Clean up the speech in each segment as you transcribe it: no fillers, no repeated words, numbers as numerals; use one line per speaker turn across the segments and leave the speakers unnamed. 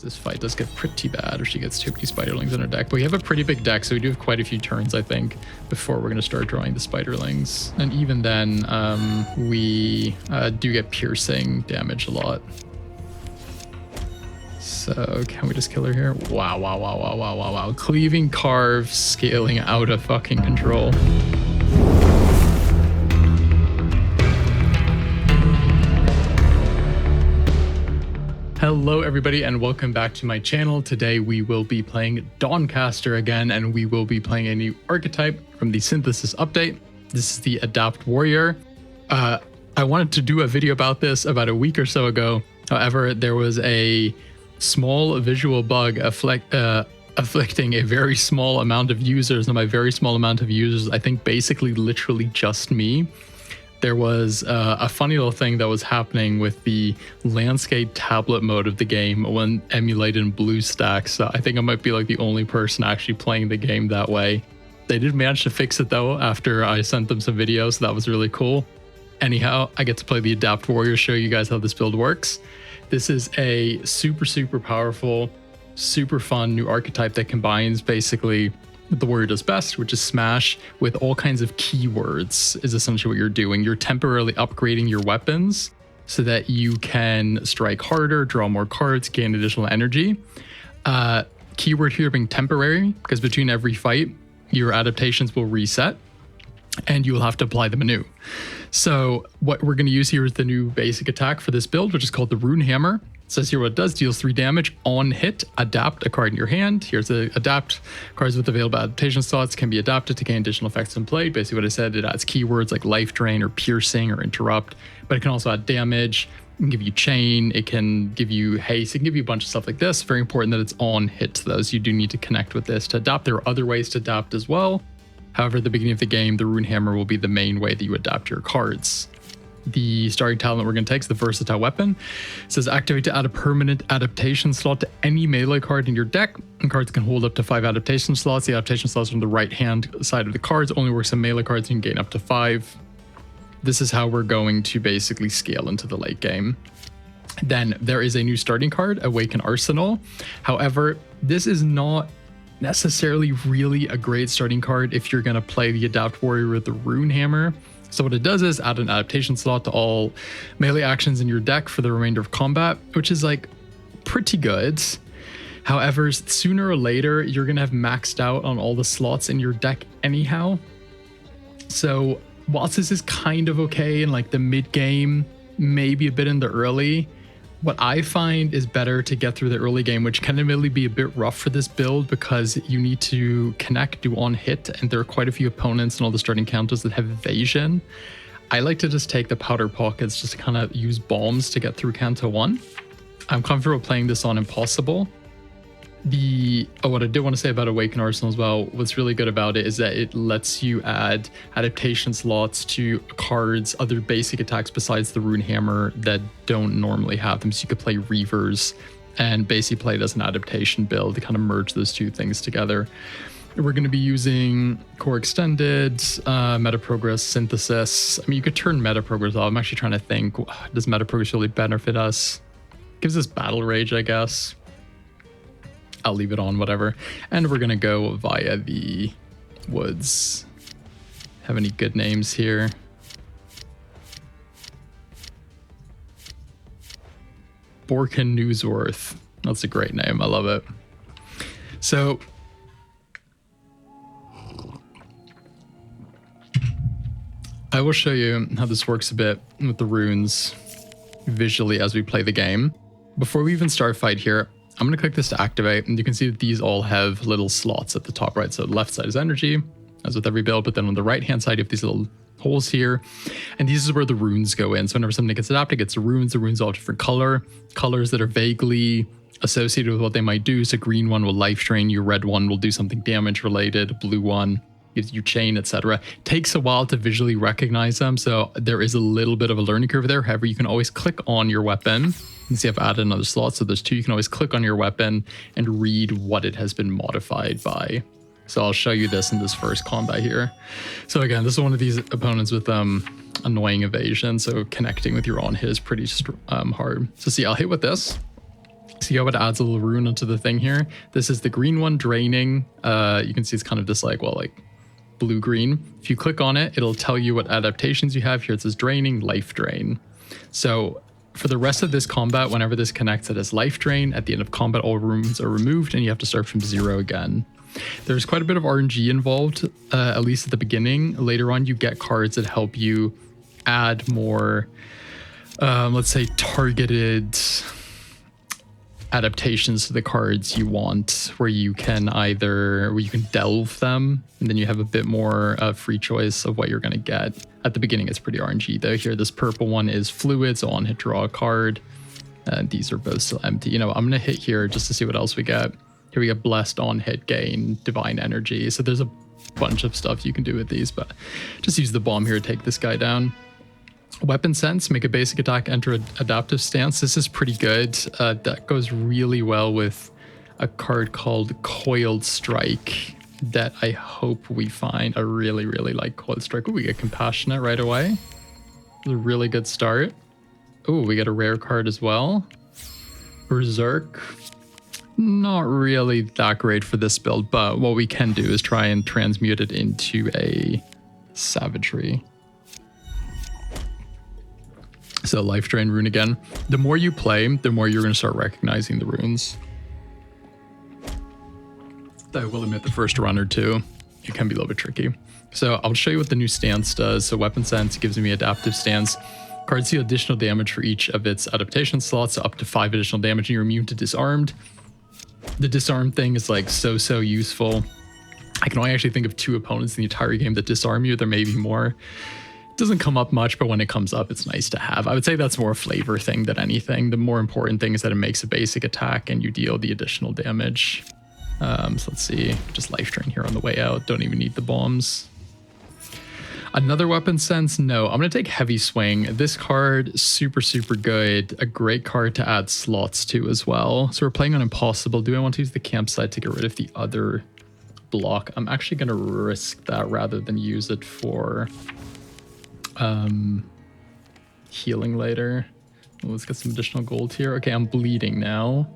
This fight does get pretty bad if she gets too many spiderlings in her deck. But we have a pretty big deck, so we do have quite a few turns, I think, before we're going to start drawing the spiderlings. And even then, we do get piercing damage a lot. So can we just kill her here? Wow, wow, wow, wow, wow, wow, wow. Cleaving Carve scaling out of fucking control. Hello everybody and welcome back to my channel. Today we will be playing Dawncaster again, and we will be playing a new archetype from the Synthesis update. This is the Adapt Warrior. I wanted to do a video about this about a week or so ago. However, there was a small visual bug afflicting a very small amount of users, and by very small amount of users, I think basically literally just me. There was a funny little thing that was happening with the landscape tablet mode of the game when emulated in BlueStacks. So I think I might be like the only person actually playing the game that way. They did manage to fix it though after I sent them some videos, so that was really cool. Anyhow, I get to play the Adapt Warrior, show you guys how this build works. This is a super powerful, super fun new archetype that combines basically what the warrior does best, which is smash, with all kinds of keywords is essentially what you're doing. You're temporarily upgrading your weapons so that you can strike harder, draw more cards, gain additional energy. Keyword here being temporary, because between every fight, your adaptations will reset and you will have to apply them anew. So what we're going to use here is the new basic attack for this build, which is called the Rune Hammer. It says here what it does: deals 3 damage on hit, adapt a card in your hand. Here's the adapt. Cards with available adaptation slots can be adapted to gain additional effects in play. Basically what I said, it adds keywords like life drain or piercing or interrupt, but it can also add damage. It can give you chain, it can give you haste, it can give you a bunch of stuff like this. Very important that it's on hit though, so you do need to connect with this to adapt. There are other ways to adapt as well. However, at the beginning of the game, the Rune Hammer will be the main way that you adapt your cards. The starting talent we're going to take is the Versatile Weapon. It says activate to add a permanent adaptation slot to any melee card in your deck. And cards can hold up to 5 adaptation slots. The adaptation slots are on the right hand side of the cards. Only works on melee cards, and you can gain up to 5. This is how we're going to basically scale into the late game. Then there is a new starting card, Awaken Arsenal. However, this is not necessarily really a great starting card if you're going to play the Adapt Warrior with the Rune Hammer. So what it does is add an adaptation slot to all melee actions in your deck for the remainder of combat, which is like pretty good. However, sooner or later, you're going to have maxed out on all the slots in your deck anyhow. So whilst this is kind of okay in like the mid game, maybe a bit in the early, what I find is better to get through the early game, which can admittedly be a bit rough for this build because you need to connect, do on hit, and there are quite a few opponents and all the starting counters that have evasion. I like to just take the powder pockets just to kind of use bombs to get through Canto 1. I'm comfortable playing this on Impossible. What I did want to say about Awaken Arsenal as well, what's really good about it is that it lets you add adaptation slots to cards, other basic attacks besides the Rune Hammer that don't normally have them. So you could play Reavers and basically play it as an adaptation build to kind of merge those two things together. We're going to be using Core Extended, Metaprogress, Synthesis. I mean, you could turn Metaprogress off. I'm actually trying to think, does Metaprogress really benefit us? Gives us Battle Rage, I guess. I'll leave it on, whatever. And we're going to go via the woods. Have any good names here? Borkin Newsworth. That's a great name. I love it. So I will show you how this works a bit with the runes visually as we play the game. Before we even start fight here, I'm going to click this to activate, and you can see that these all have little slots at the top right. So the left side is energy, as with every build, but then on the right hand side, you have these little holes here, and these is where the runes go in. So whenever something gets adapted, it gets the runes all different colors that are vaguely associated with what they might do. So green one will life drain you, red one will do something damage related, blue one gives you chain, etc. Takes a while to visually recognize them, so there is a little bit of a learning curve there. However, you can always click on your weapon. You can see I've added another slot, so there's 2. You can always click on your weapon and read what it has been modified by. So I'll show you this in this first combat here. So again, this is one of these opponents with annoying evasion, so connecting with your on hit is pretty hard. So see, I'll hit with this. See how it adds a little rune onto the thing here? This is the green one, draining. You can see it's kind of just like, well, like blue-green. If you click on it, it'll tell you what adaptations you have. Here it says draining, life drain. So for the rest of this combat, whenever this connects, it has life drain. At the end of combat, all runes are removed and you have to start from 0 again. There's quite a bit of RNG involved, at least at the beginning. Later on, you get cards that help you add more, let's say, targeted adaptations to the cards you want, where you can delve them, and then you have a bit more free choice of what you're going to get. At the beginning, it's pretty RNG though. Here, this purple one is fluid, so on hit, draw a card. These are both still empty. You know, I'm going to hit here just to see what else we get. Here we get blessed, on hit, gain, divine energy. So there's a bunch of stuff you can do with these, but just use the bomb here to take this guy down. Weapon sense, make a basic attack, enter adaptive stance. This is pretty good. That goes really well with a card called Coiled Strike that I hope we find. I really, really like Coiled Strike. Ooh, we get Compassionate right away. A really good start. Ooh, we get a rare card as well. Berserk. Not really that great for this build, but what we can do is try and transmute it into a Savagery. So life drain rune again. The more you play, the more you're going to start recognizing the runes. I will admit the first run or two, it can be a little bit tricky. So I'll show you what the new stance does. So weapon sense gives me adaptive stance. Cards deal additional damage for each of its adaptation slots, so up to 5 additional damage, and you're immune to disarmed. The disarm thing is like so useful. I can only actually think of 2 opponents in the entire game that disarm you. There may be more. Doesn't come up much, but when it comes up, it's nice to have. I would say that's more a flavor thing than anything. The more important thing is that it makes a basic attack and you deal the additional damage. So let's see, just life drain here on the way out. Don't even need the bombs. Another weapon sense? No, I'm going to take Heavy Swing. This card, super good. A great card to add slots to as well. So we're playing on Impossible. Do I want to use the campsite to get rid of the other block? I'm actually going to risk that rather than use it for healing later. Well, let's get some additional gold here. Okay, I'm bleeding now.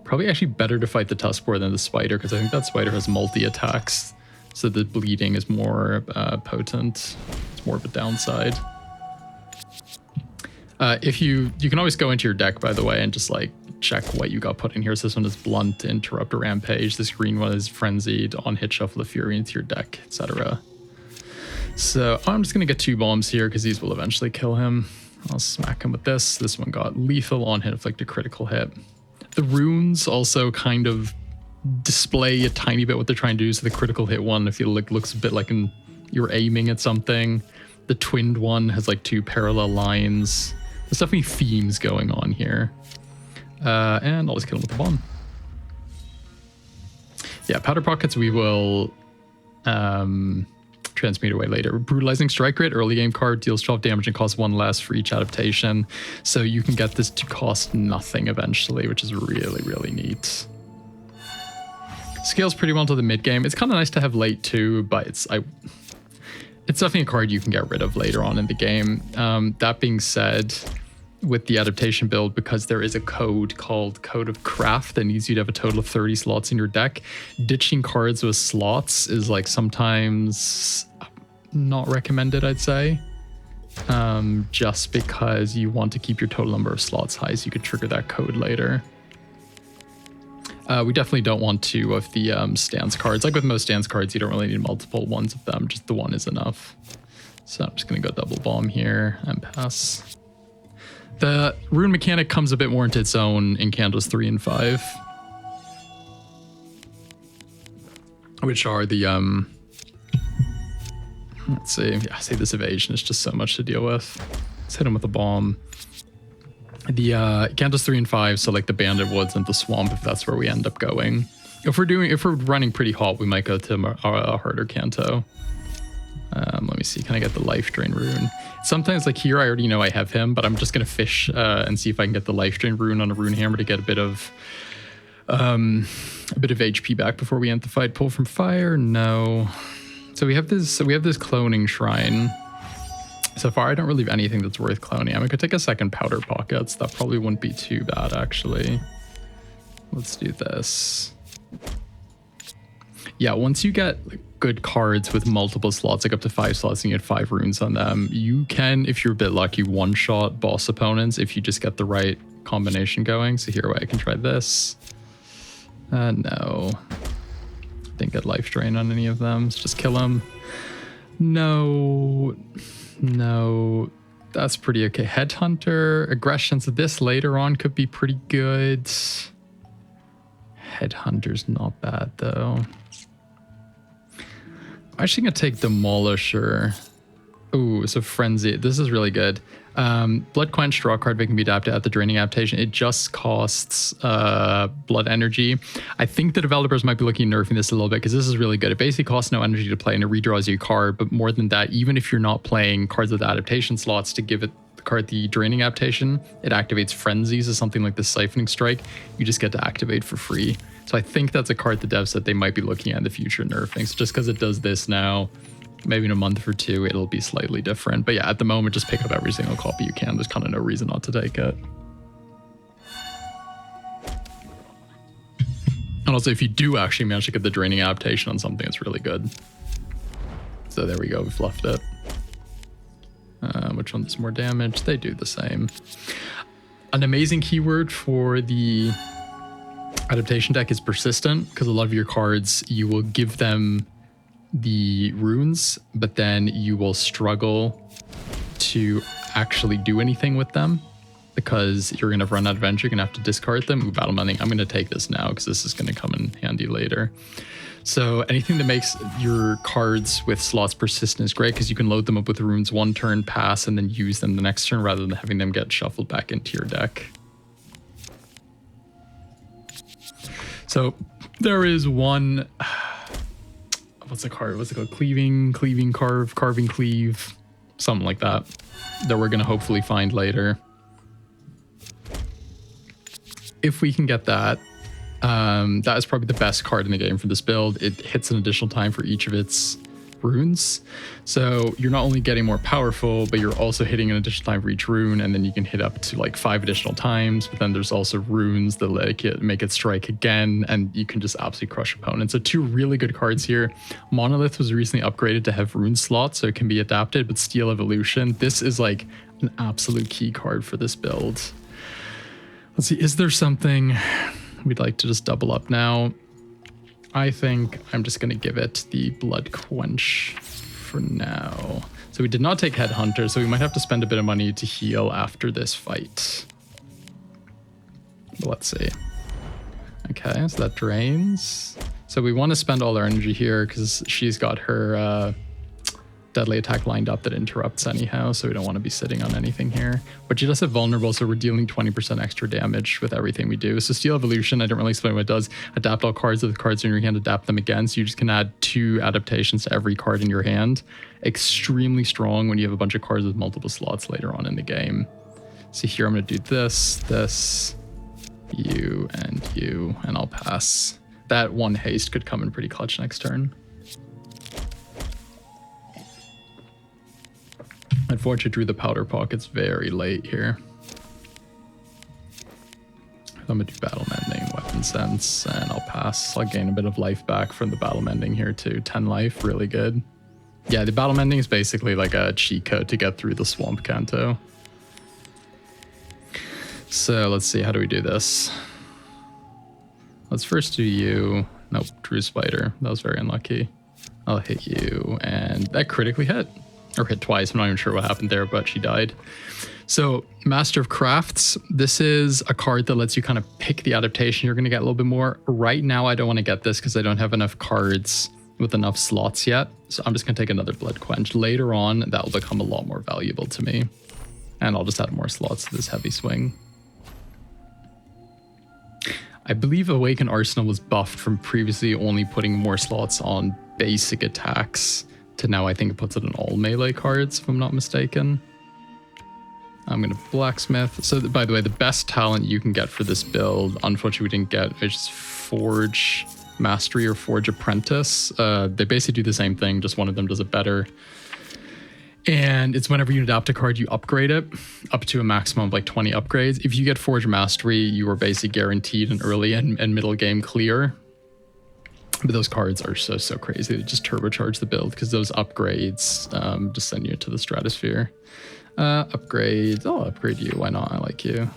Probably actually better to fight the Tuskboar than the spider, because I think that spider has multi-attacks, so the bleeding is more potent. It's more of a downside. If you can always go into your deck, by the way, and just like check what you got put in here. So this one is Blunt, Interrupt, or Rampage. This green one is Frenzied, on hit, shuffle the Fury into your deck, etc. So I'm just going to get 2 bombs here because these will eventually kill him. I'll smack him with this. This one got lethal, on hit, inflict a critical hit. The runes also kind of display a tiny bit what they're trying to do. So the critical hit one, I feel like looks a bit like you're aiming at something. The twinned one has like 2 parallel lines. There's definitely themes going on here. And I'll just kill him with the bomb. Yeah, Powder Pockets we will transmute away later. Brutalizing Strike Rate, early game card, deals 12 damage and costs 1 less for each adaptation. So you can get this to cost nothing eventually, which is really neat. Scales pretty well to the mid game. It's kind of nice to have late too, but it's definitely a card you can get rid of later on in the game. That being said, with the adaptation build, because there is a code called Code of Craft that needs you to have a total of 30 slots in your deck, ditching cards with slots is like sometimes not recommended, I'd say. Just because you want to keep your total number of slots high so you could trigger that code later. We definitely don't want 2 of the stance cards. Like with most stance cards, you don't really need multiple ones of them. Just the one is enough. So I'm just going to go double bomb here and pass. The rune mechanic comes a bit more into its own in Cantos 3 and 5. Which are the, let's see. Yeah, say this evasion is just so much to deal with. Let's hit him with a bomb. The Cantos 3 and 5, so like the Bandit Woods and the Swamp, if that's where we end up going. If we're running pretty hot, we might go to a harder Canto. Let me see, can I get the life drain rune? Sometimes like here, I already know I have him, but I'm just gonna fish and see if I can get the life drain rune on a rune hammer to get a bit of HP back before we end the fight. Pull from fire, no. So we have this cloning shrine. So far, I don't really have anything that's worth cloning. I mean, I could take a second Powder Pockets. That probably wouldn't be too bad, actually. Let's do this. Yeah, once you get good cards with multiple slots, like up to 5 slots, and you get 5 runes on them, you can, if you're a bit lucky, one-shot boss opponents if you just get the right combination going. So here, I can try this. No. Didn't get life drain on any of them. So just kill them. No. No. That's pretty okay. Headhunter, aggression. So this later on could be pretty good. Headhunter's not bad though. I'm actually gonna take Demolisher. Ooh, so Frenzy. This is really good. Blood Quench, draw a card that can be adapted at the draining adaptation. It just costs blood energy. I think the developers might be looking at nerfing this a little bit because this is really good. It basically costs no energy to play and it redraws you a card. But more than that, even if you're not playing cards with adaptation slots to give it the card the draining adaptation, it activates Frenzies as something like the Siphoning Strike. You just get to activate for free. So I think that's a card the devs said they might be looking at in the future nerfing. So just because it does this now, maybe in a month or two, it'll be slightly different. But yeah, at the moment, just pick up every single copy you can. There's kind of no reason not to take it. And also, if you do actually manage to get the draining adaptation on something, it's really good. So there we go, we've left it. Which one does more damage? They do the same. An amazing keyword for the adaptation deck is persistent, because a lot of your cards, you will give them the runes, but then you will struggle to actually do anything with them because you're going to run out of energy. You're going to have to discard them. Ooh, battle mending. I'm going to take this now because this is going to come in handy later. So anything that makes your cards with slots persistent is great because you can load them up with runes one turn, pass, and then use them the next turn rather than having them get shuffled back into your deck. So there is one... What's the card? What's it called? Cleaving, carve, carving, cleave. Something like that. That we're going to hopefully find later. If we can get that, that is probably the best card in the game for this build. It hits an additional time for each of its runes. So you're not only getting more powerful, but you're also hitting an additional time for each rune, and then you can hit up to like 5 additional times. But then there's also runes that make it strike again, and you can just absolutely crush opponents. So 2 really good cards here. Monolith was recently upgraded to have rune slots, so it can be adapted, but Steel Evolution, this is like an absolute key card for this build. Let's see, is there something we'd like to just double up now? I think I'm just going to give it the Blood Quench for now. So we did not take Headhunter, so we might have to spend a bit of money to heal after this fight. But let's see. Okay, so that drains. So we want to spend all our energy here because she's got her deadly attack lined up that interrupts anyhow, so we don't want to be sitting on anything here. But she does have vulnerable, so we're dealing 20% extra damage with everything we do. So Steel Evolution, I don't really explain what it does. Adapt all cards of the cards in your hand, adapt them again. So you just can add 2 adaptations to every card in your hand. Extremely strong when you have a bunch of cards with multiple slots later on in the game. So here I'm going to do this, you, and I'll pass. That 1 haste could come in pretty clutch next turn. Unfortunately, drew the powder pockets very late here. I'm going to do battle mending, weapon sense, and I'll pass. I'll gain a bit of life back from the battle mending here too. 10 life, really good. Yeah, the battle mending is basically like a cheat code to get through the swamp Canto. So let's see, how do we do this? Let's first do you. Nope, drew spider. That was very unlucky. I'll hit you, and that critically hit. Or hit twice, I'm not even sure what happened there, but she died. So Master of Crafts, this is a card that lets you kind of pick the adaptation you're going to get a little bit more. Right now, I don't want to get this because I don't have enough cards with enough slots yet. So I'm just going to take another Blood Quench. Later on, that will become a lot more valuable to me. And I'll just add more slots to this heavy swing. I believe Awakened Arsenal was buffed from previously only putting more slots on basic attacks to now I think it puts it on all melee cards, if I'm not mistaken. I'm going to Blacksmith. So by the way, the best talent you can get for this build, unfortunately we didn't get, is Forge Mastery or Forge Apprentice. They basically do the same thing, just one of them does it better. And it's whenever you adapt a card, you upgrade it up to a maximum of like 20 upgrades. If you get Forge Mastery, you are basically guaranteed an early and middle game clear. But those cards are so crazy. They just turbocharge the build because those upgrades just send you to the stratosphere. Upgrades. I'll upgrade you. Why not? I like you.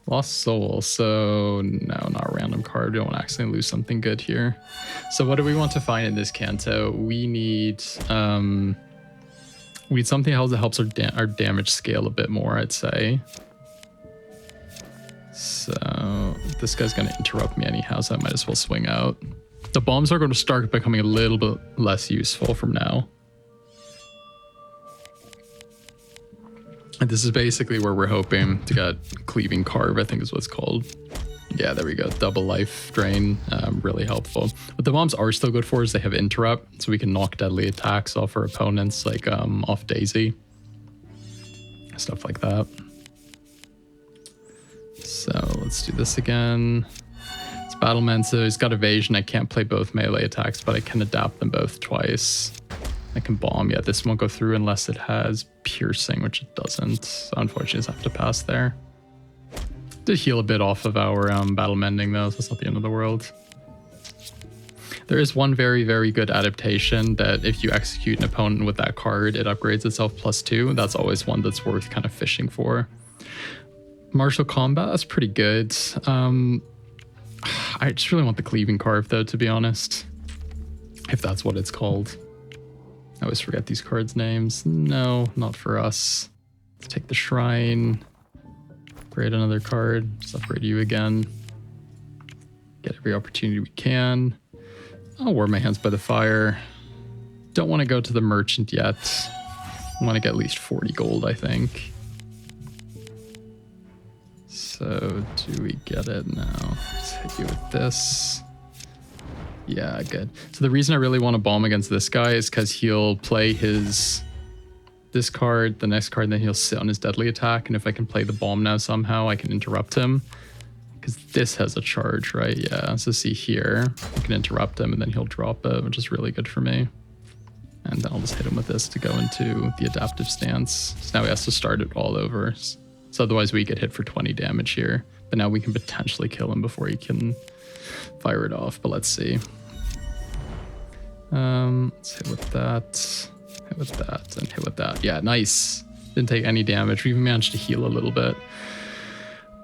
Lost Soul. So no, not a random card. We don't want to accidentally lose something good here. So what do we want to find in this Canto? We need something else that helps our damage scale a bit more, I'd say. So this guy's going to interrupt me anyhow, so I might as well swing out. The bombs are going to start becoming a little bit less useful from now. And this is basically where we're hoping to get Cleaving Carve, I think is what it's called. Yeah, there we go. Double life drain, really helpful. What the bombs are still good for is they have interrupt, so we can knock deadly attacks off our opponents, like off Daisy. Stuff like that. So let's do this again. It's Battleman, so he's got evasion. I can't play both melee attacks, but I can adapt them both twice. I can bomb. Yeah, this won't go through unless it has piercing, which it doesn't. So unfortunately, I just have to pass there. Did heal a bit off of our battle mending though, so it's not the end of the world. There is one very good adaptation that if you execute an opponent with that card, it upgrades itself +2. That's always one that's worth kind of fishing for. Martial combat, that's pretty good. I just really want the Cleaving Carve though, to be honest. If that's what it's called. I always forget these cards' names. No, not for us. Let's take the Shrine. Upgrade another card. Just upgrade you again. Get every opportunity we can. I'll warm my hands by the fire. Don't want to go to the merchant yet. I want to get at least 40 gold, I think. So, do we get it now? Let's hit you with this. Yeah, good. So the reason I really want to bomb against this guy is because he'll play this card, the next card, and then he'll sit on his deadly attack. And if I can play the bomb now somehow, I can interrupt him. Because this has a charge, right? Yeah, so see here, I can interrupt him and then he'll drop it, which is really good for me. And then I'll just hit him with this to go into the adaptive stance. So now he has to start it all over. So otherwise we get hit for 20 damage here. But now we can potentially kill him before he can fire it off, but let's see. Let's hit with that, hit with that, and hit with that. Yeah, nice. Didn't take any damage. We even managed to heal a little bit.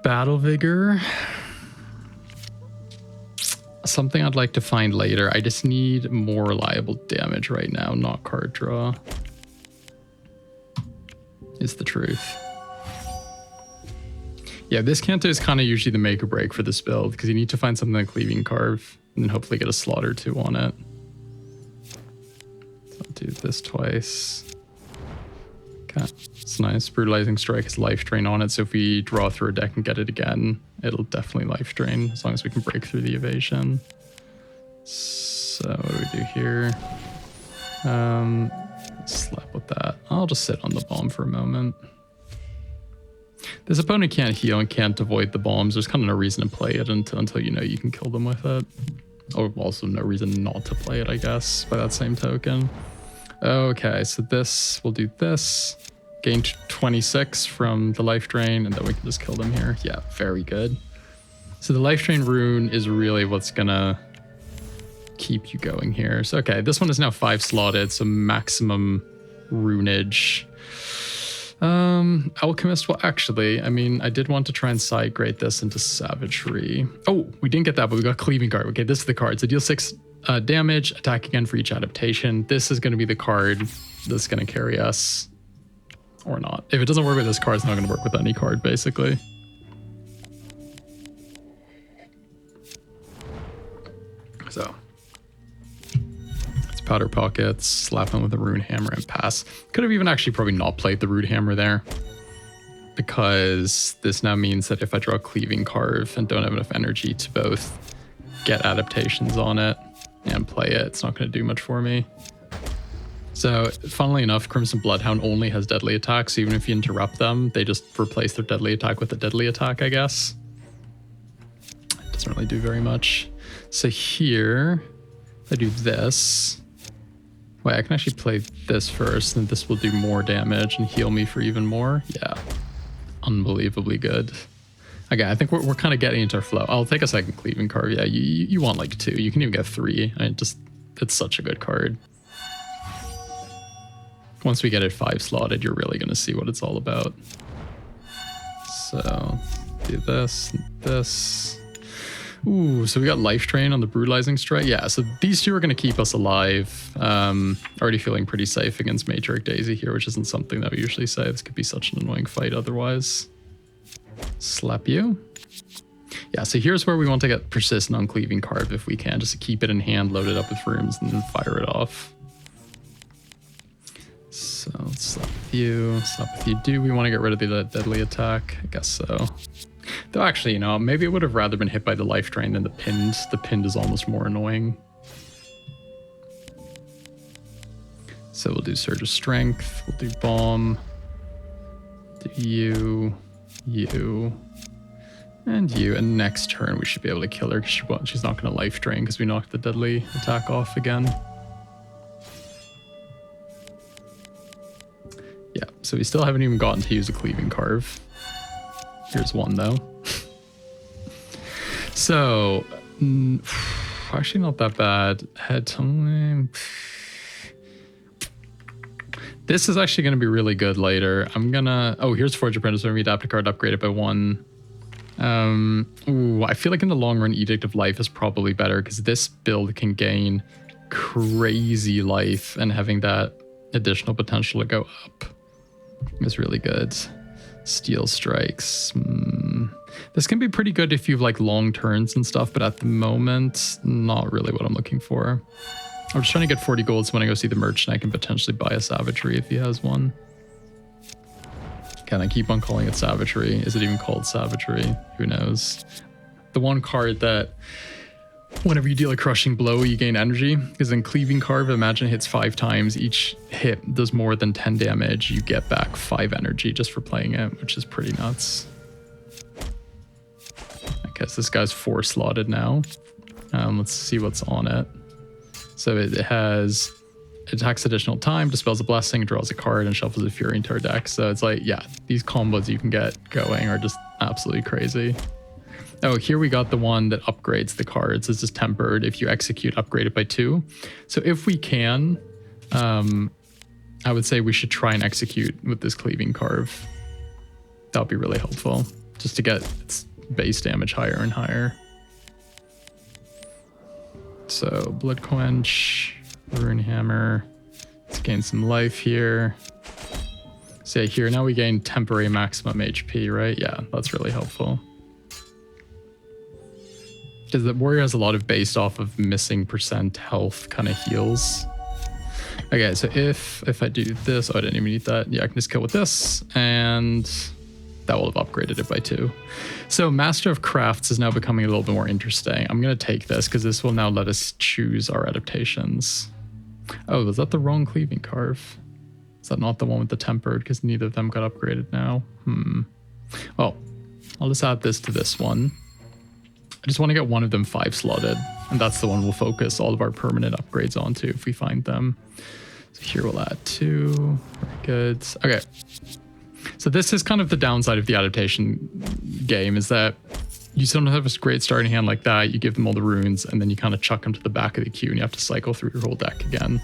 Battle Vigor. Something I'd like to find later. I just need more reliable damage right now, not card draw. Is the truth. Yeah, this Canto is kind of usually the make or break for this build because you need to find something like Cleaving Carve and then hopefully get a slot or two on it. So I'll do this twice. Okay, it's nice. Brutalizing Strike has life drain on it, so if we draw through a deck and get it again, it'll definitely life drain as long as we can break through the evasion. So what do we do here? Slap with that. I'll just sit on the bomb for a moment. This opponent can't heal and can't avoid the bombs. There's kind of no reason to play it until you know you can kill them with it. Or also no reason not to play it, I guess, by that same token. Okay, so this, we'll do this. Gain 26 from the life drain, and then we can just kill them here. Yeah, very good. So the life drain rune is really what's gonna keep you going here. So okay, this one is now 5 slotted, so maximum runage. Alchemist, well actually, I mean, I did want to try and side grade this into Savagery. Oh, we didn't get that, but we got Cleaving Guard. Okay, this is the card. So deal 6 damage, attack again for each adaptation. This is going to be the card that's going to carry us. Or not. If it doesn't work with this card, it's not going to work with any card, basically. So. Powder Pockets, slap him with a Rune Hammer and pass. Could have even actually probably not played the Rune Hammer there, because this now means that if I draw Cleaving Carve and don't have enough energy to both get adaptations on it and play it, it's not going to do much for me. So funnily enough, Crimson Bloodhound only has deadly attacks, so even if you interrupt them, they just replace their deadly attack with a deadly attack, I guess. It doesn't really do very much. So here, if I do this, Wait, I can actually play this first, and this will do more damage and heal me for even more. Yeah, unbelievably good. Okay, I think we're kind of getting into our flow. I'll take a second Cleaving Carve. Yeah, you want like 2. You can even get 3. I mean, just, it's such a good card. Once we get it 5 slotted, you're really going to see what it's all about. So, do this, this. Ooh, so we got Life Drain on the Brutalizing Strike. Yeah, so these 2 are going to keep us alive. Already feeling pretty safe against Matriarch Daisy here, which isn't something that we usually say. This could be such an annoying fight otherwise. Slap you. Yeah, so here's where we want to get Persistent on Cleaving Carve if we can, just to keep it in hand, load it up with rooms, and then fire it off. So let's slap with you. Slap with you. Do we want to get rid of the deadly attack? I guess so. Though actually, you know, maybe it would have rather been hit by the Life Drain than the pinned. The pinned is almost more annoying. So we'll do Surge of Strength. We'll do Bomb. Do you. And you. And next turn we should be able to kill her because she's not going to Life Drain because we knocked the deadly attack off again. Yeah, so we still haven't even gotten to use a Cleaving Carve. Here's one though. So, actually not that bad. Head time. This is actually going to be really good later. I'm gonna, oh, here's Forge Apprentice. When we adapt a card, upgrade it by 1. Ooh, I feel like in the long run, Edict of Life is probably better because this build can gain crazy life, and having that additional potential to go up is really good. Steel Strikes. This can be pretty good if you've like long turns and stuff, but at the moment, not really what I'm looking for. I'm just trying to get 40 gold so when I go see the merchant, I can potentially buy a Savagery if he has one. Can I keep on calling it Savagery? Is it even called Savagery? Who knows? The one card that whenever you deal a crushing blow, you gain energy. Because in Cleaving Carve, imagine it hits 5 times. Each hit does more than 10 damage. You get back 5 energy just for playing it, which is pretty nuts. I guess this guy's 4 slotted now. Let's see what's on it. So it has attacks additional time, dispels a blessing, draws a card, and shuffles a fury into our deck. So it's like, yeah, these combos you can get going are just absolutely crazy. Oh, here we got the one that upgrades the cards. This is tempered. If you execute, upgrade it by 2. So if we can, I would say we should try and execute with this Cleaving Carve. That would be really helpful, just to get its base damage higher and higher. So Blood Quench, Rune Hammer. Let's gain some life here. So here, now we gain temporary maximum HP, right? Yeah, that's really helpful. Because the warrior has a lot of based off of missing % health kind of heals. Okay, so if I do this, oh, I didn't even need that. Yeah, I can just kill with this, and that will have upgraded it by 2. So Master of Crafts is now becoming a little bit more interesting. I'm going to take this because this will now let us choose our adaptations. Oh, was that the wrong Cleaving Carve? Is that not the one with the tempered? Because neither of them got upgraded now. Well, I'll just add this to this one. I just want to get one of them 5 slotted, and that's the one we'll focus all of our permanent upgrades onto if we find them. So here we'll add 2. Very good. Okay. So this is kind of the downside of the adaptation game, is that you sometimes have a great starting hand like that, you give them all the runes, and then you kind of chuck them to the back of the queue and you have to cycle through your whole deck again.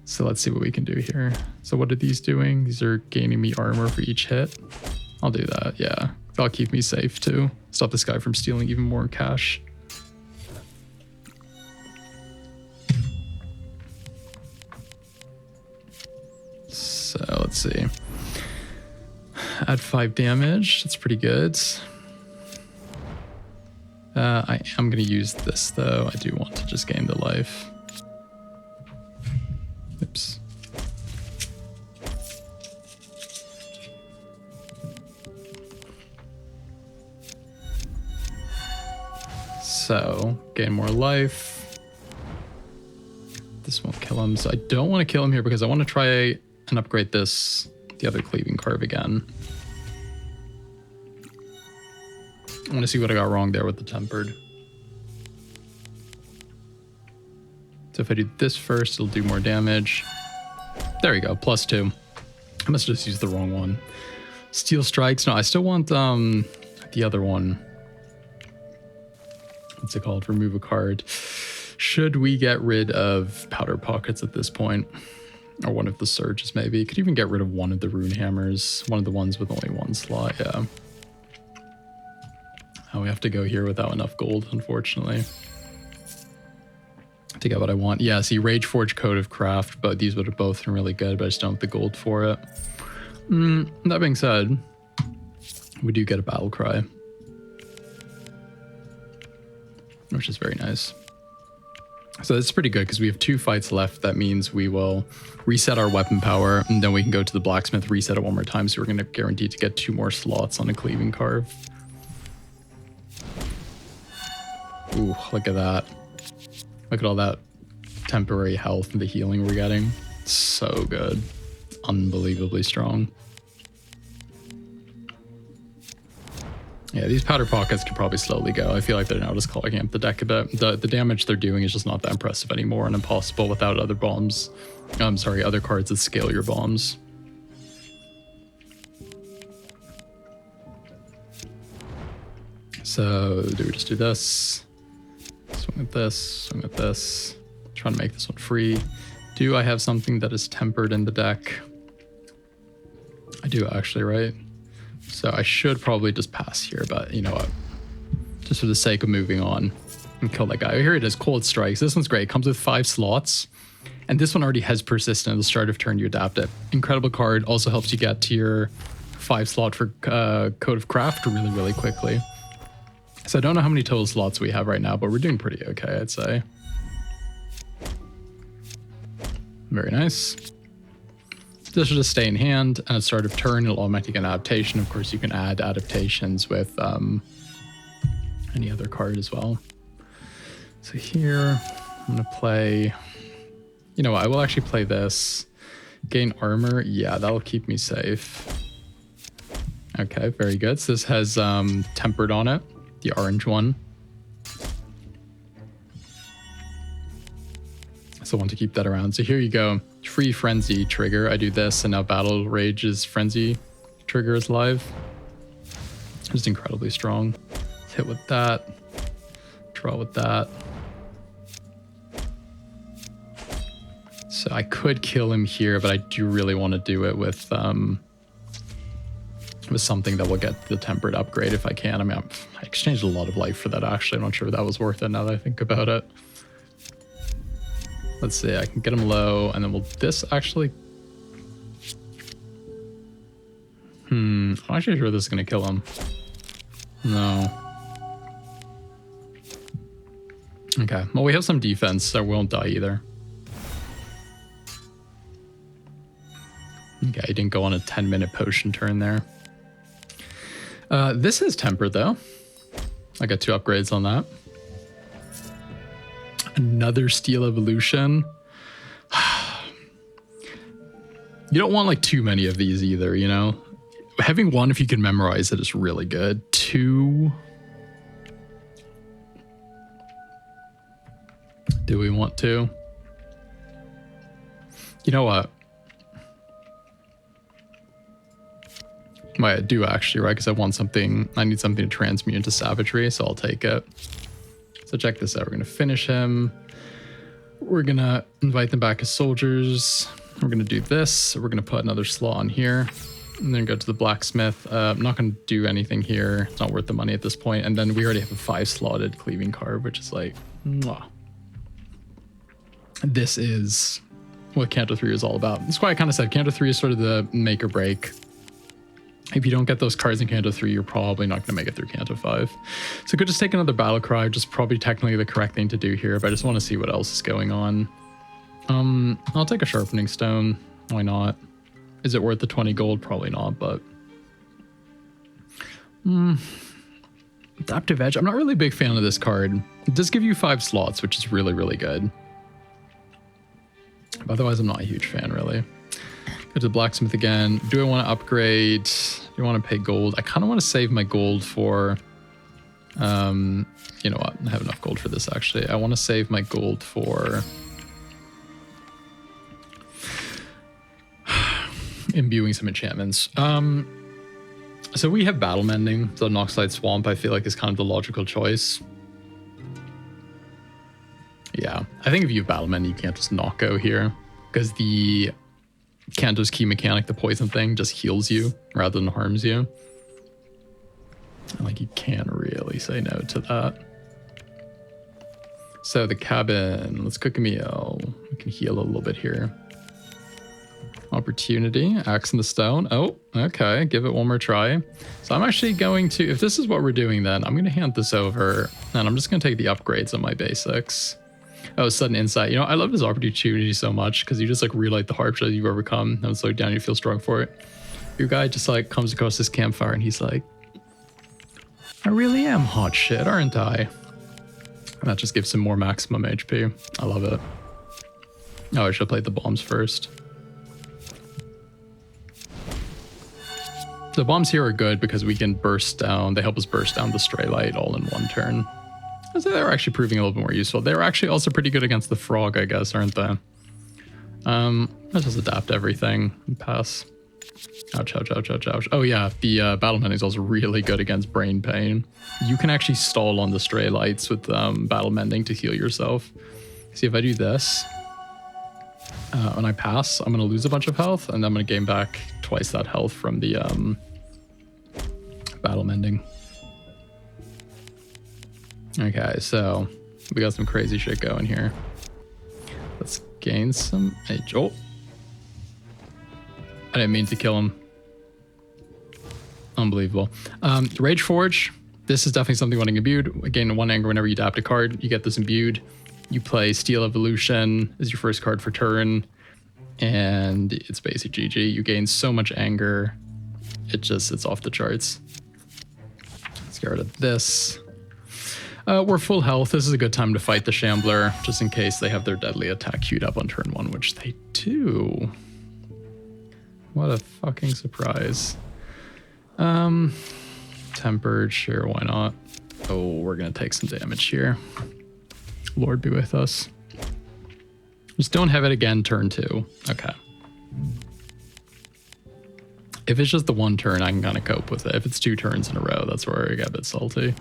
So let's see what we can do here. So what are these doing? These are gaining me armor for each hit. I'll do that, yeah. That'll keep me safe too. Stop this guy from stealing even more cash. So let's see. Add 5 damage. That's pretty good. I am going to use this though. I do want to just gain the life. Oops. So, gain more life. This won't kill him, so I don't want to kill him here because I want to try and upgrade this, the other Cleaving Carve again. I want to see what I got wrong there with the tempered. So if I do this first, it'll do more damage. There we go, +2. I must have just used the wrong one. Steel Strikes. No, I still want the other one. What's it called? Remove a card. Should we get rid of Powder Pockets at this point? Or one of the Surges, maybe? Could even get rid of one of the Rune Hammers. One of the ones with only one slot, yeah. Oh, we have to go here without enough gold, unfortunately. To get what I want. Yeah, see, Rage Forge, Code of Craft, but these would have both been really good, but I just don't have the gold for it. That being said, we do get a Battle Cry, which is very nice. So it's pretty good because we have 2 fights left. That means we will reset our weapon power, and then we can go to the blacksmith, reset it one more time. So we're going to guarantee to get 2 more slots on a cleaving carve. Ooh, look at that. Look at all that temporary health and the healing we're getting. So good. Unbelievably strong. Yeah, these Powder Pockets could probably slowly go. I feel like they're now just clogging up the deck a bit. The damage they're doing is just not that impressive anymore and impossible without other bombs. I'm sorry, other cards that scale your bombs. So do we just do this? Swing at this, swing at this. Trying to make this one free. Do I have something that is tempered in the deck? I do actually, right? So I should probably just pass here, but you know what? Just for the sake of moving on and kill that guy. Oh, here it is, Cold Strikes. This one's great. It comes with 5 slots. And this one already has Persistent. At the start of turn, you adapt it. Incredible card. Also helps you get to your 5 slot for Code of Craft really, really quickly. So I don't know how many total slots we have right now, but we're doing pretty okay, I'd say. Very nice. This will just stay in hand, and at the start of turn, it'll automatically get an adaptation. Of course, you can add adaptations with any other card as well. So here, I'm gonna play... You know what, I will actually play this. Gain armor, yeah, that'll keep me safe. Okay, very good. So this has tempered on it, the orange one. So I want to keep that around. So here you go. Free Frenzy trigger. I do this, and now Battle Rage's Frenzy trigger is live. Just incredibly strong. Hit with that. Draw with that. So I could kill him here, but I do really want to do it with something that will get the tempered upgrade if I can. I mean, I exchanged a lot of life for that, actually. I'm not sure if that was worth it now that I think about it. Let's see, I can get him low, and then will this actually... I'm actually sure this is going to kill him. No. Okay, well, we have some defense, so we won't die either. Okay, he didn't go on a 10-minute potion turn there. This is tempered, though. I got 2 upgrades on that. Another Steel Evolution. You don't want like too many of these either, you know? Having 1, if you can memorize it, is really good. 2. Do we want to? You know what? Well, I do actually, right? Because I want something, I need something to transmute into savagery, so I'll take it. So check this out. We're going to finish him. We're going to invite them back as soldiers. We're going to do this. We're going to put another slot on here. And then go to the blacksmith. I'm not going to do anything here. It's not worth the money at this point. And then we already have a 5-slotted cleaving carve, which is like, mwah. This is what Canto 3 is all about. That's why I kind of said Canto 3 is sort of the make or break. If you don't get those cards in Canto 3, you're probably not going to make it through Canto 5. So could just take another Battle Cry, just probably technically the correct thing to do here, but I just want to see what else is going on. I'll take a Sharpening Stone. Why not? Is it worth the 20 gold? Probably not, but... Adaptive Edge. I'm not really a big fan of this card. It does give you 5 slots, which is really, really good. But otherwise, I'm not a huge fan, really. Go to the blacksmith again. Do I want to upgrade? Do I want to pay gold? I kind of want to save my gold for... you know what? I have enough gold for this, actually. I want to save my gold for imbuing some enchantments. So we have Battle Mending, so Noxlide Swamp I feel like is kind of the logical choice. Yeah, I think if you have Battle Mending, you can't just not go here, because the Canto's key mechanic, the poison thing, just heals you rather than harms you. Like, you can't really say no to that. So the cabin, let's cook a meal. We can heal a little bit here. Opportunity, axe in the stone. Oh, okay, give it one more try. So I'm actually going to, if this is what we're doing, then I'm going to hand this over, and I'm just going to take the upgrades on my basics. Oh, sudden insight. You know, I love this opportunity so much, because you just like relight the hardship you've overcome, and slow down, you feel strong for it. Your guy just like comes across this campfire, and he's like, I really am hot shit, aren't I? And that just gives him more maximum HP. I love it. Oh, I should have played the bombs first. The bombs here are good because we can burst down. They help us burst down the stray light all in one turn. So they're actually proving a little bit more useful. They're actually also pretty good against the frog, I guess, aren't they? Let's just adapt everything and pass. Ouch, ouch, ouch, ouch, ouch. Oh yeah, the Battle Mending is also really good against brain pain. You can actually stall on the stray lights with Battle Mending to heal yourself. See, if I do this, when I pass, I'm going to lose a bunch of health, and I'm going to gain back twice that health from the Battle Mending. Okay, so we got some crazy shit going here. Let's gain some H. Oh, I didn't mean to kill him. Unbelievable. Rage Forge. This is definitely something wanting imbued. Gain 1 anger whenever you adapt a card. You get this imbued. You play Steel Evolution as your first card for turn, and it's basically GG. You gain so much anger. It's off the charts. Let's get rid of this. We're full health. This is a good time to fight the Shambler, just in case they have their deadly attack queued up on turn 1, which they do. What a fucking surprise. Tempered, sure, why not? Oh, we're gonna take some damage here. Lord be with us. Just don't have it again, turn 2. Okay. If it's just the 1 turn, I can kind of cope with it. If it's 2 turns in a row, that's where I get a bit salty.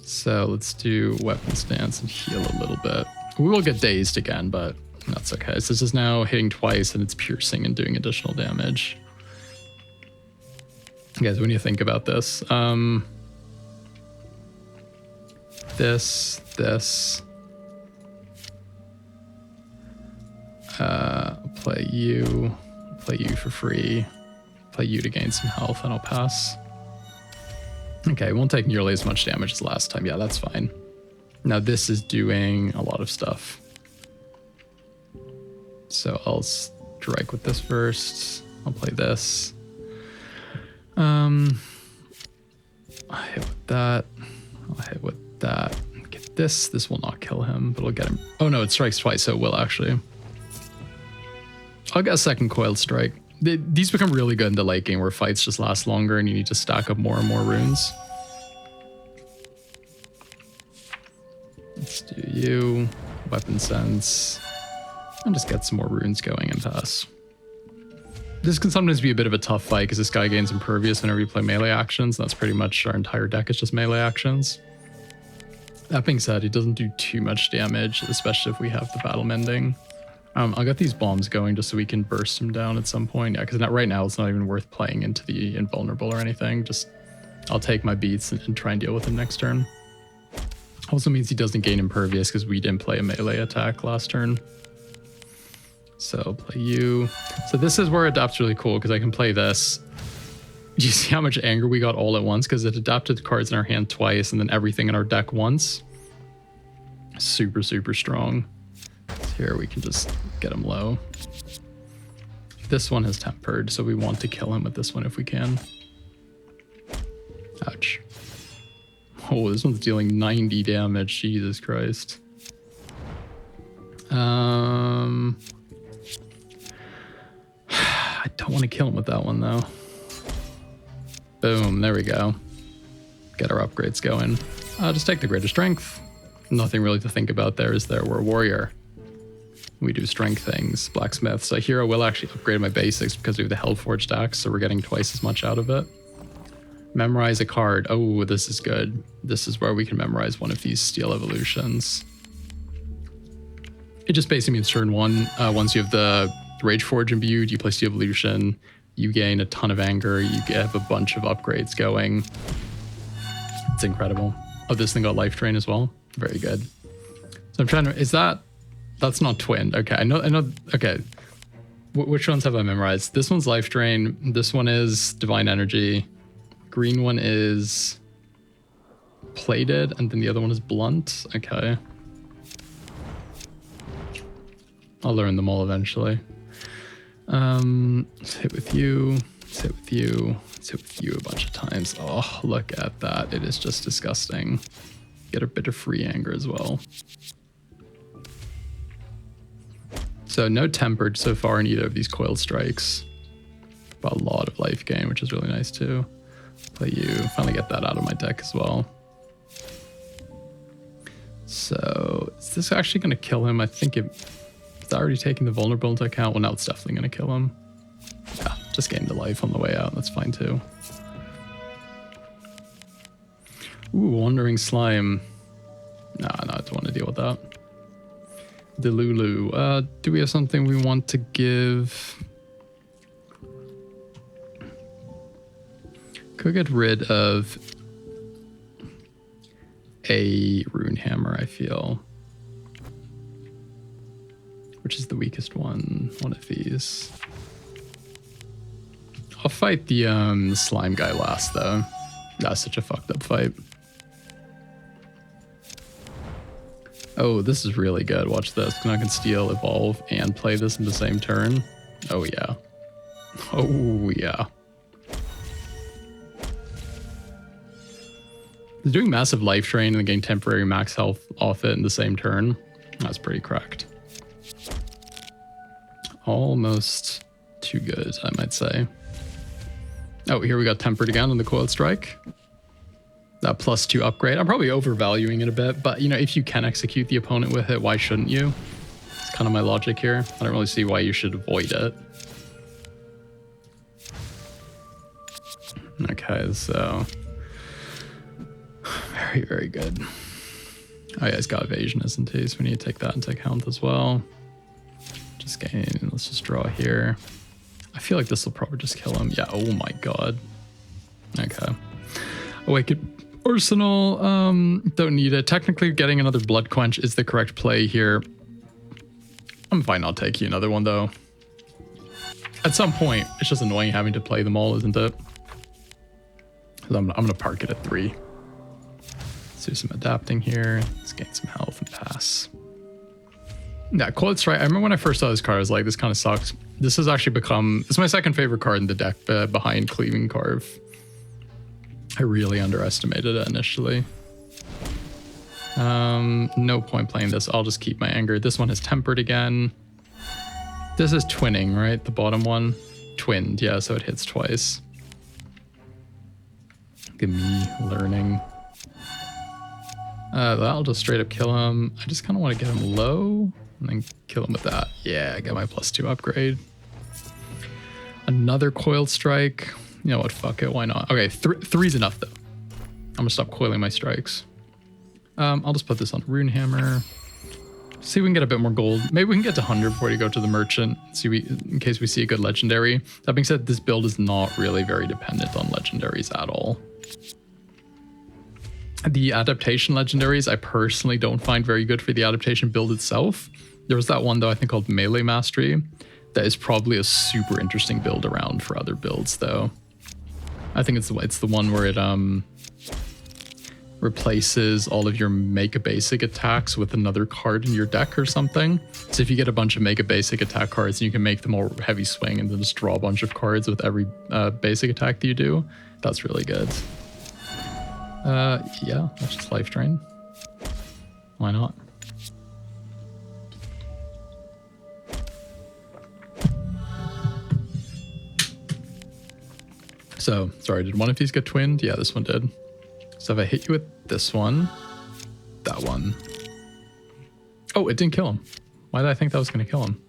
So let's do weapon stance and heal a little bit. We will get dazed again, but that's okay. So this is now hitting twice, and it's piercing and doing additional damage. Guys, when you think about this, this, play you for free, play you to gain some health, and I'll pass. Okay, it won't take nearly as much damage as last time. Yeah, that's fine. Now this is doing a lot of stuff. So I'll strike with this first. I'll play this. I'll hit with that. I'll hit with that. Get this. This will not kill him, but it'll get him. Oh no, it strikes twice, so it will actually. I'll get a second coil strike. These become really good in the late game where fights just last longer and you need to stack up more and more runes. Let's do you. Weapon sense. And just get some more runes going and pass. This can sometimes be a bit of a tough fight because this guy gains impervious whenever you play melee actions. That's pretty much our entire deck is just melee actions. That being said, it doesn't do too much damage, especially if we have the Battle Mending. I'll get these bombs going just so we can burst him down at some point. Yeah, because right now it's not even worth playing into the invulnerable or anything. Just I'll take my beats and try and deal with him next turn. Also means he doesn't gain impervious because we didn't play a melee attack last turn. So play you. So this is where Adapt's really cool because I can play this. You see how much anger we got all at once because it adapted the cards in our hand twice and then everything in our deck once. Super, super strong. Here we can just get him low. This one has tempered, so we want to kill him with this one if we can. Ouch. Oh, this one's dealing 90 damage. Jesus Christ. I don't want to kill him with that one though. Boom, there we go. Get our upgrades going. I'll just take the greater strength. Nothing really to think about there, is there? We're a warrior. We do strength things, blacksmith. So here I will actually upgrade my basics because we have the Hellforged Axe, so we're getting twice as much out of it. Memorize a card. Oh, this is good. This is where we can memorize one of these steel evolutions. It just basically means turn one, once you have the Rage Forge imbued, you play Steel Evolution, you gain a ton of anger, you have a bunch of upgrades going. It's incredible. Oh, this thing got Life Drain as well. Very good. So I'm trying to, that's not twinned. Okay, I know, okay. Which ones have I memorized? This one's Life Drain. This one is Divine Energy. Green one is Plated, and then the other one is Blunt. Okay. I'll learn them all eventually. Let's hit with you. Let's hit with you. Let's hit with you a bunch of times. Oh, look at that. It is just disgusting. Get a bit of free anger as well. So no tempered so far in either of these coiled strikes. But a lot of life gain, which is really nice too. Play you. Finally get that out of my deck as well. So is this actually going to kill him? I think it's already taking the vulnerable into account. Well, now it's definitely going to kill him. Yeah, just gain the life on the way out. That's fine too. Ooh, Wandering Slime. No, I don't want to deal with that. Delulu. Do we have something we want to give? Could get rid of a Rune Hammer, I feel. Which is the weakest one? One of these. I'll fight the slime guy last, though. That's such a fucked up fight. Oh, this is really good. Watch this. I can steal, evolve, and play this in the same turn. Oh, yeah. Oh, yeah. Doing massive life drain and getting temporary max health off it in the same turn. That's pretty cracked. Almost too good, I might say. Oh, here we got tempered again on the coiled strike. That +2 upgrade. I'm probably overvaluing it a bit, but you know, if you can execute the opponent with it, why shouldn't you? It's kind of my logic here. I don't really see why you should avoid it. Okay, so very, very good. Oh yeah, he's got evasion, isn't he? So we need to take that into account as well. Just gain, let's just draw here. I feel like this will probably just kill him. Yeah, oh my god. Okay. Awakened Arsenal, don't need it. Technically getting another Blood Quench is the correct play here. I'm fine not taking another one though. At some point, it's just annoying having to play them all, isn't it? So I'm gonna park it at 3. Let's do some adapting here. Let's gain some health and pass. Yeah, Coiled Strike. I remember when I first saw this card, I was like, this kind of sucks. This has actually become, it's my second favorite card in the deck behind Cleaving Carve. I really underestimated it initially. No point playing this. I'll just keep my anger. This one is tempered again. This is twinning, right? The bottom one. Twinned, yeah, so it hits twice. Look at me learning. That'll just straight up kill him. I just kind of want to get him low and then kill him with that. Yeah, I got my +2 upgrade. Another Coiled Strike. You know what, fuck it, why not? Okay, 3's enough though. I'm gonna stop coiling my strikes. I'll just put this on Rune Hammer. See if we can get a bit more gold. Maybe we can get to 100 before we go to the merchant. In case we see a good legendary. That being said, this build is not really very dependent on legendaries at all. The adaptation legendaries, I personally don't find very good for the adaptation build itself. There was that one though, I think called Melee Mastery. That is probably a super interesting build around for other builds though. I think it's the one where it replaces all of your Mega Basic attacks with another card in your deck or something. So if you get a bunch of Mega Basic attack cards, and you can make them all heavy swing and then just draw a bunch of cards with every basic attack that you do, that's really good. Yeah, that's just Life Drain. Why not? So, sorry, did one of these get twinned? Yeah, this one did. So if I hit you with this one, that one. Oh, it didn't kill him. Why did I think that was going to kill him?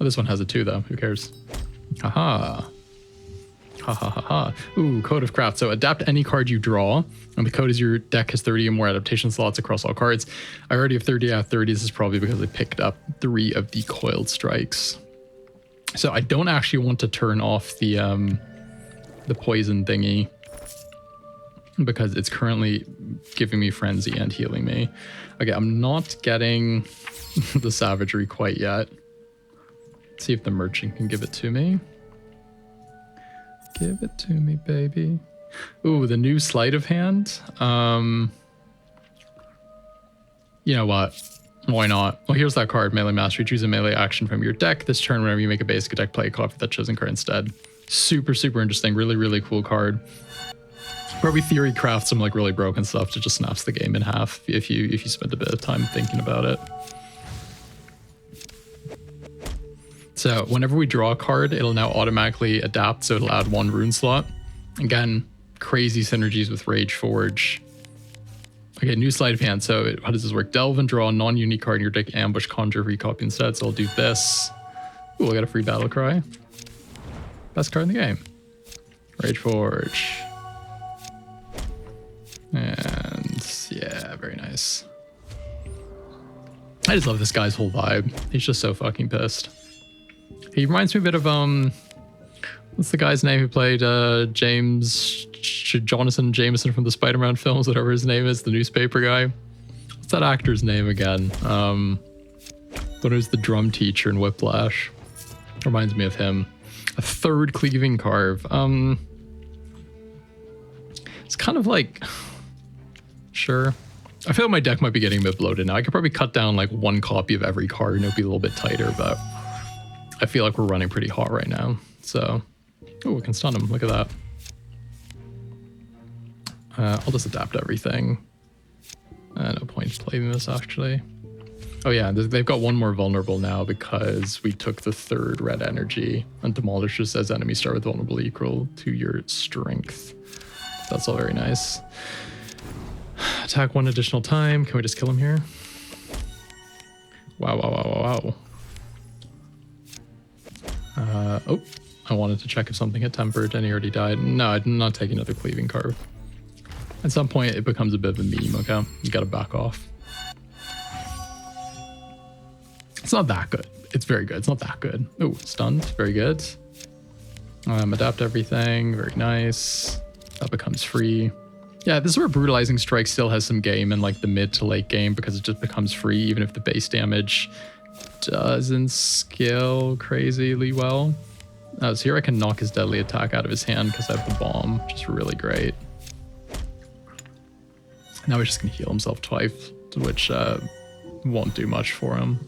Oh, this one has it too, though. Who cares? Haha. Ha ha ha ha. Ooh, Code of Craft. So adapt any card you draw. And the code is your deck has 30 or more adaptation slots across all cards. I already have 30 out of 30. This is probably because I picked up 3 of the coiled strikes. So I don't actually want to turn off the poison thingy, because it's currently giving me frenzy and healing me. Okay, I'm not getting the savagery quite yet. Let's see if the merchant can give it to me. Give it to me, baby. Ooh, the new sleight of hand. You know what? Why not? Well, here's that card, Melee Mastery. Choose a melee action from your deck. This turn, whenever you make a basic attack, play a card for that chosen card instead. Super, super interesting. Really, really cool card. Probably theory craft some like really broken stuff that just snaps the game in half if you spend a bit of time thinking about it. So whenever we draw a card, it'll now automatically adapt, so it'll add 1 rune slot. Again, crazy synergies with Rage Forge. Okay, new sleight of hand. So how does this work? Delve and draw a non-unique card in your deck, ambush, conjure, recopy instead. So I'll do this. Ooh, I got a free battle cry. Best card in the game. Rage Forge. And yeah, very nice. I just love this guy's whole vibe. He's just so fucking pissed. He reminds me a bit of what's the guy's name who played Jonathan Jameson from the Spider-Man films, whatever his name is, the newspaper guy. What's that actor's name again? The one who's the drum teacher in Whiplash. Reminds me of him. A 3rd cleaving carve. It's kind of like, sure. I feel like my deck might be getting a bit bloated now. I could probably cut down like 1 copy of every card and it'll be a little bit tighter, but I feel like we're running pretty hot right now. So, oh, we can stun him. Look at that. I'll just adapt everything. No point playing this, actually. Oh yeah, they've got 1 more vulnerable now because we took the 3rd red energy, and demolishes says enemy start with vulnerable equal to your strength. That's all very nice. Attack 1 additional time. Can we just kill him here? Wow, wow, wow, wow, wow. Oh, I wanted to check if something had tempered and he already died. No, I'm not taking another cleaving carve. At some point, it becomes a bit of a meme, okay? You gotta back off. It's not that good. It's very good. It's not that good. Oh, stunned. Very good. Adapt everything. Very nice. That becomes free. Yeah, this is where Brutalizing Strike still has some game in like the mid to late game because it just becomes free even if the base damage doesn't scale crazily well. So here I can knock his deadly attack out of his hand because I have the bomb, which is really great. Now he's just going to heal himself twice, which won't do much for him.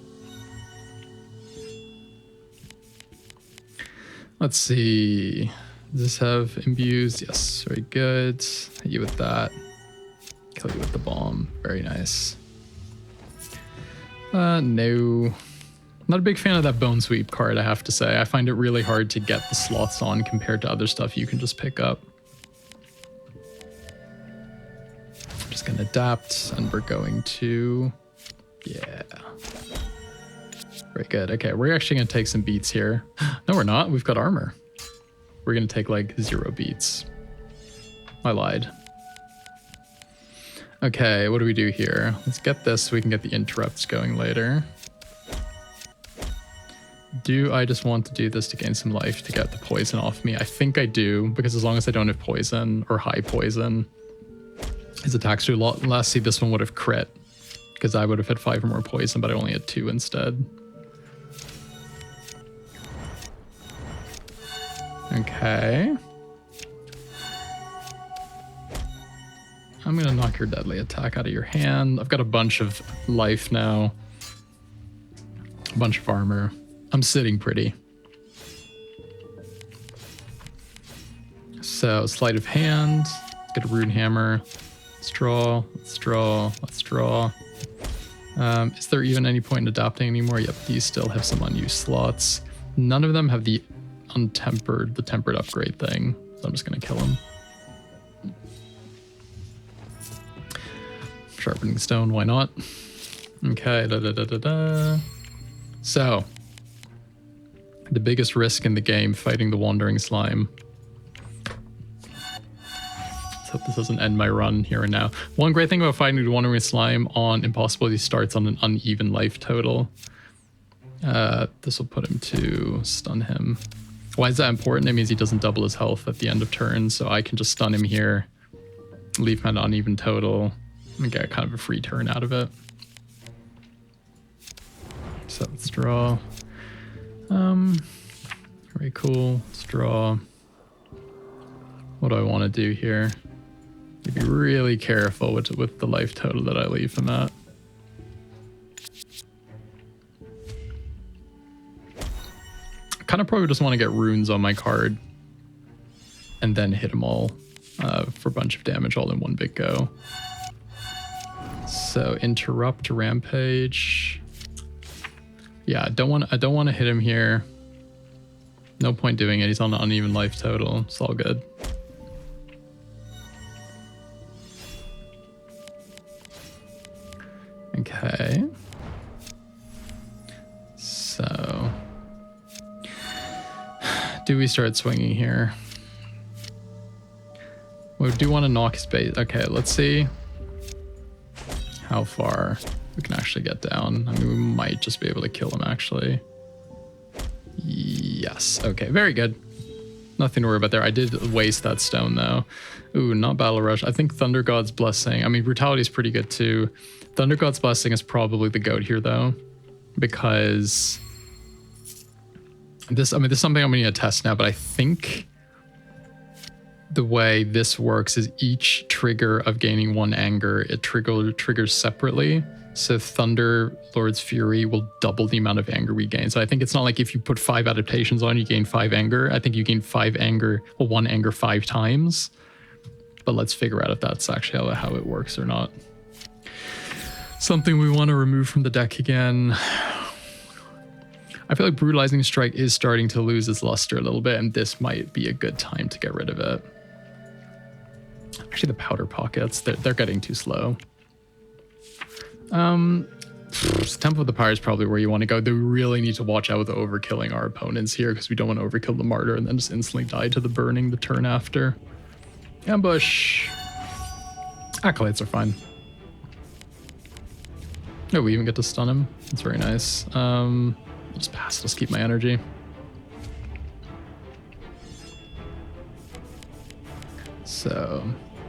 Let's see. Does this have imbues? Yes, very good. Hit you with that. Kill you with the bomb. Very nice. No. Not a big fan of that Bone Sweep card, I have to say. I find it really hard to get the slots on compared to other stuff you can just pick up. I'm just going to adapt, and we're going to... Yeah. Very good. Okay, we're actually going to take some beats here. No, we're not. We've got armor. We're going to take like 0 beats. I lied. Okay, what do we do here? Let's get this so we can get the interrupts going later. Do I just want to do this to gain some life to get the poison off me? I think I do, because as long as I don't have poison or high poison, his attacks do a lot less. See, this one would have crit, because I would have had 5 or more poison, but I only had 2 instead. Okay. I'm going to knock your deadly attack out of your hand. I've got a bunch of life now. A bunch of armor. I'm sitting pretty. So, sleight of hand. Let's get a rune hammer. Let's draw. Let's draw. Let's draw. Is there even any point in adapting anymore? Yep, these still have some unused slots. None of them have the untempered, the tempered upgrade thing. So I'm just going to kill him. Sharpening stone, why not? Okay, So, the biggest risk in the game, fighting the Wandering Slime. Let's hope this doesn't end my run here and now. One great thing about fighting the Wandering Slime on Impossibility starts on an uneven life total. This will put him to stun him. Why is that important? It means he doesn't double his health at the end of turn, so I can just stun him here, leave him at an uneven total, and get kind of a free turn out of it. So let's draw. Very cool. Let's draw. What do I want to do here? Be really careful with the life total that I leave him at. I kind of probably just want to get runes on my card and then hit them all for a bunch of damage all in one big go. So interrupt, rampage. Yeah, I don't want to hit him here. No point doing it. He's on an uneven life total. It's all good. Okay. So, do we start swinging here? We do want to knock his base. Okay, let's see how far we can actually get down. I mean, we might just be able to kill him, actually. Yes. Okay, very good. Nothing to worry about there. I did waste that stone, though. Ooh, not Battle Rush. I think Thunder God's Blessing. I mean, Brutality is pretty good, too. Thunder God's Blessing is probably the GOAT here, though, because this is something I'm going to test now, but I think the way this works is each trigger of gaining 1 anger, it triggers separately. So Thunder Lord's Fury will double the amount of anger we gain. So I think it's not like if you put 5 adaptations on, you gain 5 anger. I think you gain 5 anger, or 1 anger 5 times. But let's figure out if that's actually how it works or not. Something we want to remove from the deck again. I feel like Brutalizing Strike is starting to lose its luster a little bit, and this might be a good time to get rid of it. Actually, the Powder Pockets, they're getting too slow. Temple of the Pyre is probably where you want to go. They really need to watch out with overkilling our opponents here, because we don't want to overkill the Martyr and then just instantly die to the Burning the turn after. Ambush. Acolytes are fine. Oh, we even get to stun him. That's very nice. I'll just pass. Let's keep my energy. So,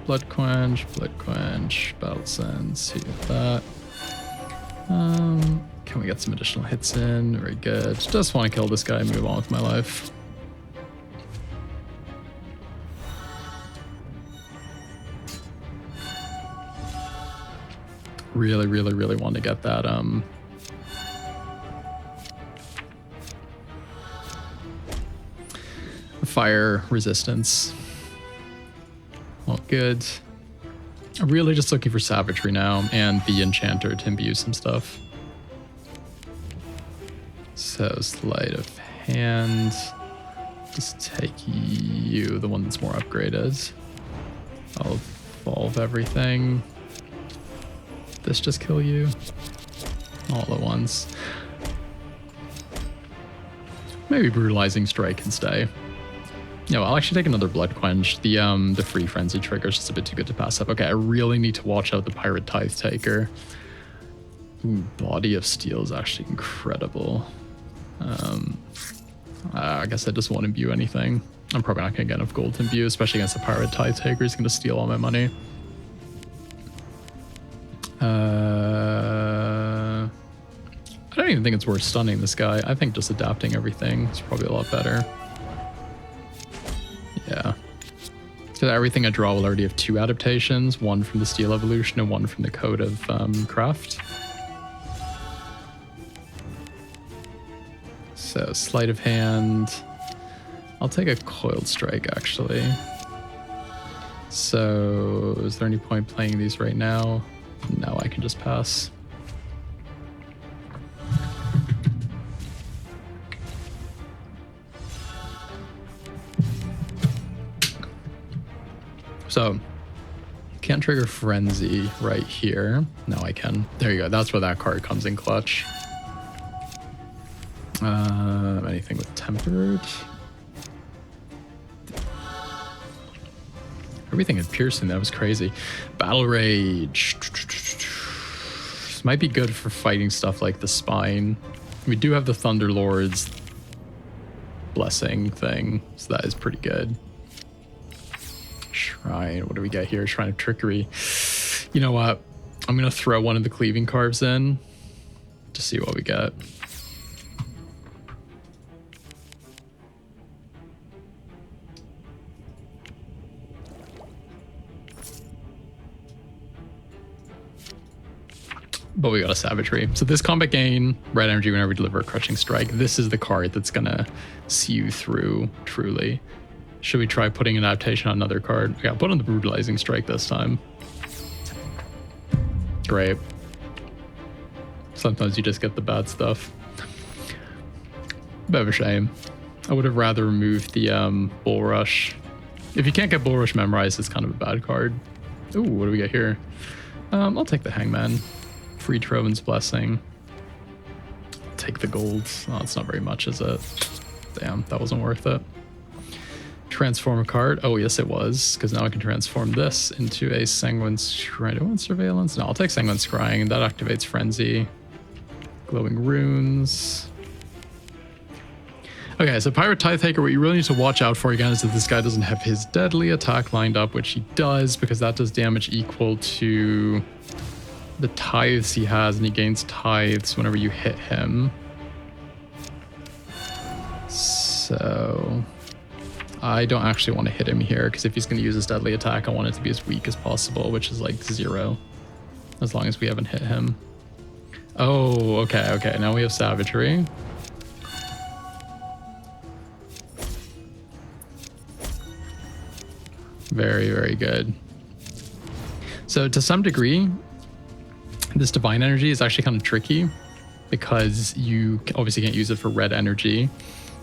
Blood Quench, Battle Sense, see that. Can we get some additional hits in? Very good. Just want to kill this guy and move on with my life. Really, really, really want to get that fire resistance. Well, good. I'm really just looking for savagery now and the enchanter to imbue some stuff. So sleight of hand. Just take you, the one that's more upgraded. I'll evolve everything. This just kill you all at once. Maybe Brutalizing Strike can stay. No, I'll actually take another Blood Quench. The Free Frenzy trigger is just a bit too good to pass up. Okay, I really need to watch out the Pirate Tithe Taker. Ooh, Body of Steel is actually incredible. I guess I just won't imbue anything. I'm probably not going to get enough gold to imbue, especially against the Pirate Tithe Taker. He's going to steal all my money. I don't even think it's worth stunning this guy. I think just adapting everything is probably a lot better. Yeah. So everything I draw will already have 2 adaptations, one from the Steel Evolution and one from the Code of Craft. So Sleight of Hand. I'll take a Coiled Strike, actually. So is there any point playing these right now? No, I can just pass. So, can't trigger Frenzy right here. No, I can. There you go. That's where that card comes in clutch. Anything with tempered? Everything had piercing. That was crazy. Battle rage. This might be good for fighting stuff like the spine. We do have the Thunderlord's blessing thing, so that is pretty good. Shrine. What do we get here? Shrine of Trickery. You know what? I'm gonna throw one of the cleaving carves in to see what we get. But we got a Savagery. So this combat gain red energy whenever we deliver a Crushing Strike. This is the card that's gonna see you through, truly. Should we try putting an adaptation on another card? Yeah, put on the Brutalizing Strike this time. Great. Sometimes you just get the bad stuff. Bit of a shame. I would have rather removed the Bull Rush. If you can't get Bull Rush memorized, it's kind of a bad card. Ooh, what do we get here? I'll take the Hangman. Free Trovin's Blessing. Take the gold. Oh, it's not very much, is it? Damn, that wasn't worth it. Transform a card. Oh, yes, it was, because now I can transform this into a Sanguine Scrying. Do I want Surveillance? No, I'll take Sanguine Scrying. That activates Frenzy. Glowing Runes. Okay, so Pirate Tithe-Taker, what you really need to watch out for again is that this guy doesn't have his deadly attack lined up, which he does, because that does damage equal to the tithes he has, and he gains tithes whenever you hit him. So I don't actually want to hit him here, because if he's going to use his deadly attack, I want it to be as weak as possible, which is like 0, as long as we haven't hit him. Oh, okay, now we have Savagery. Very, very good. So to some degree, this Divine Energy is actually kind of tricky, because you obviously can't use it for red energy.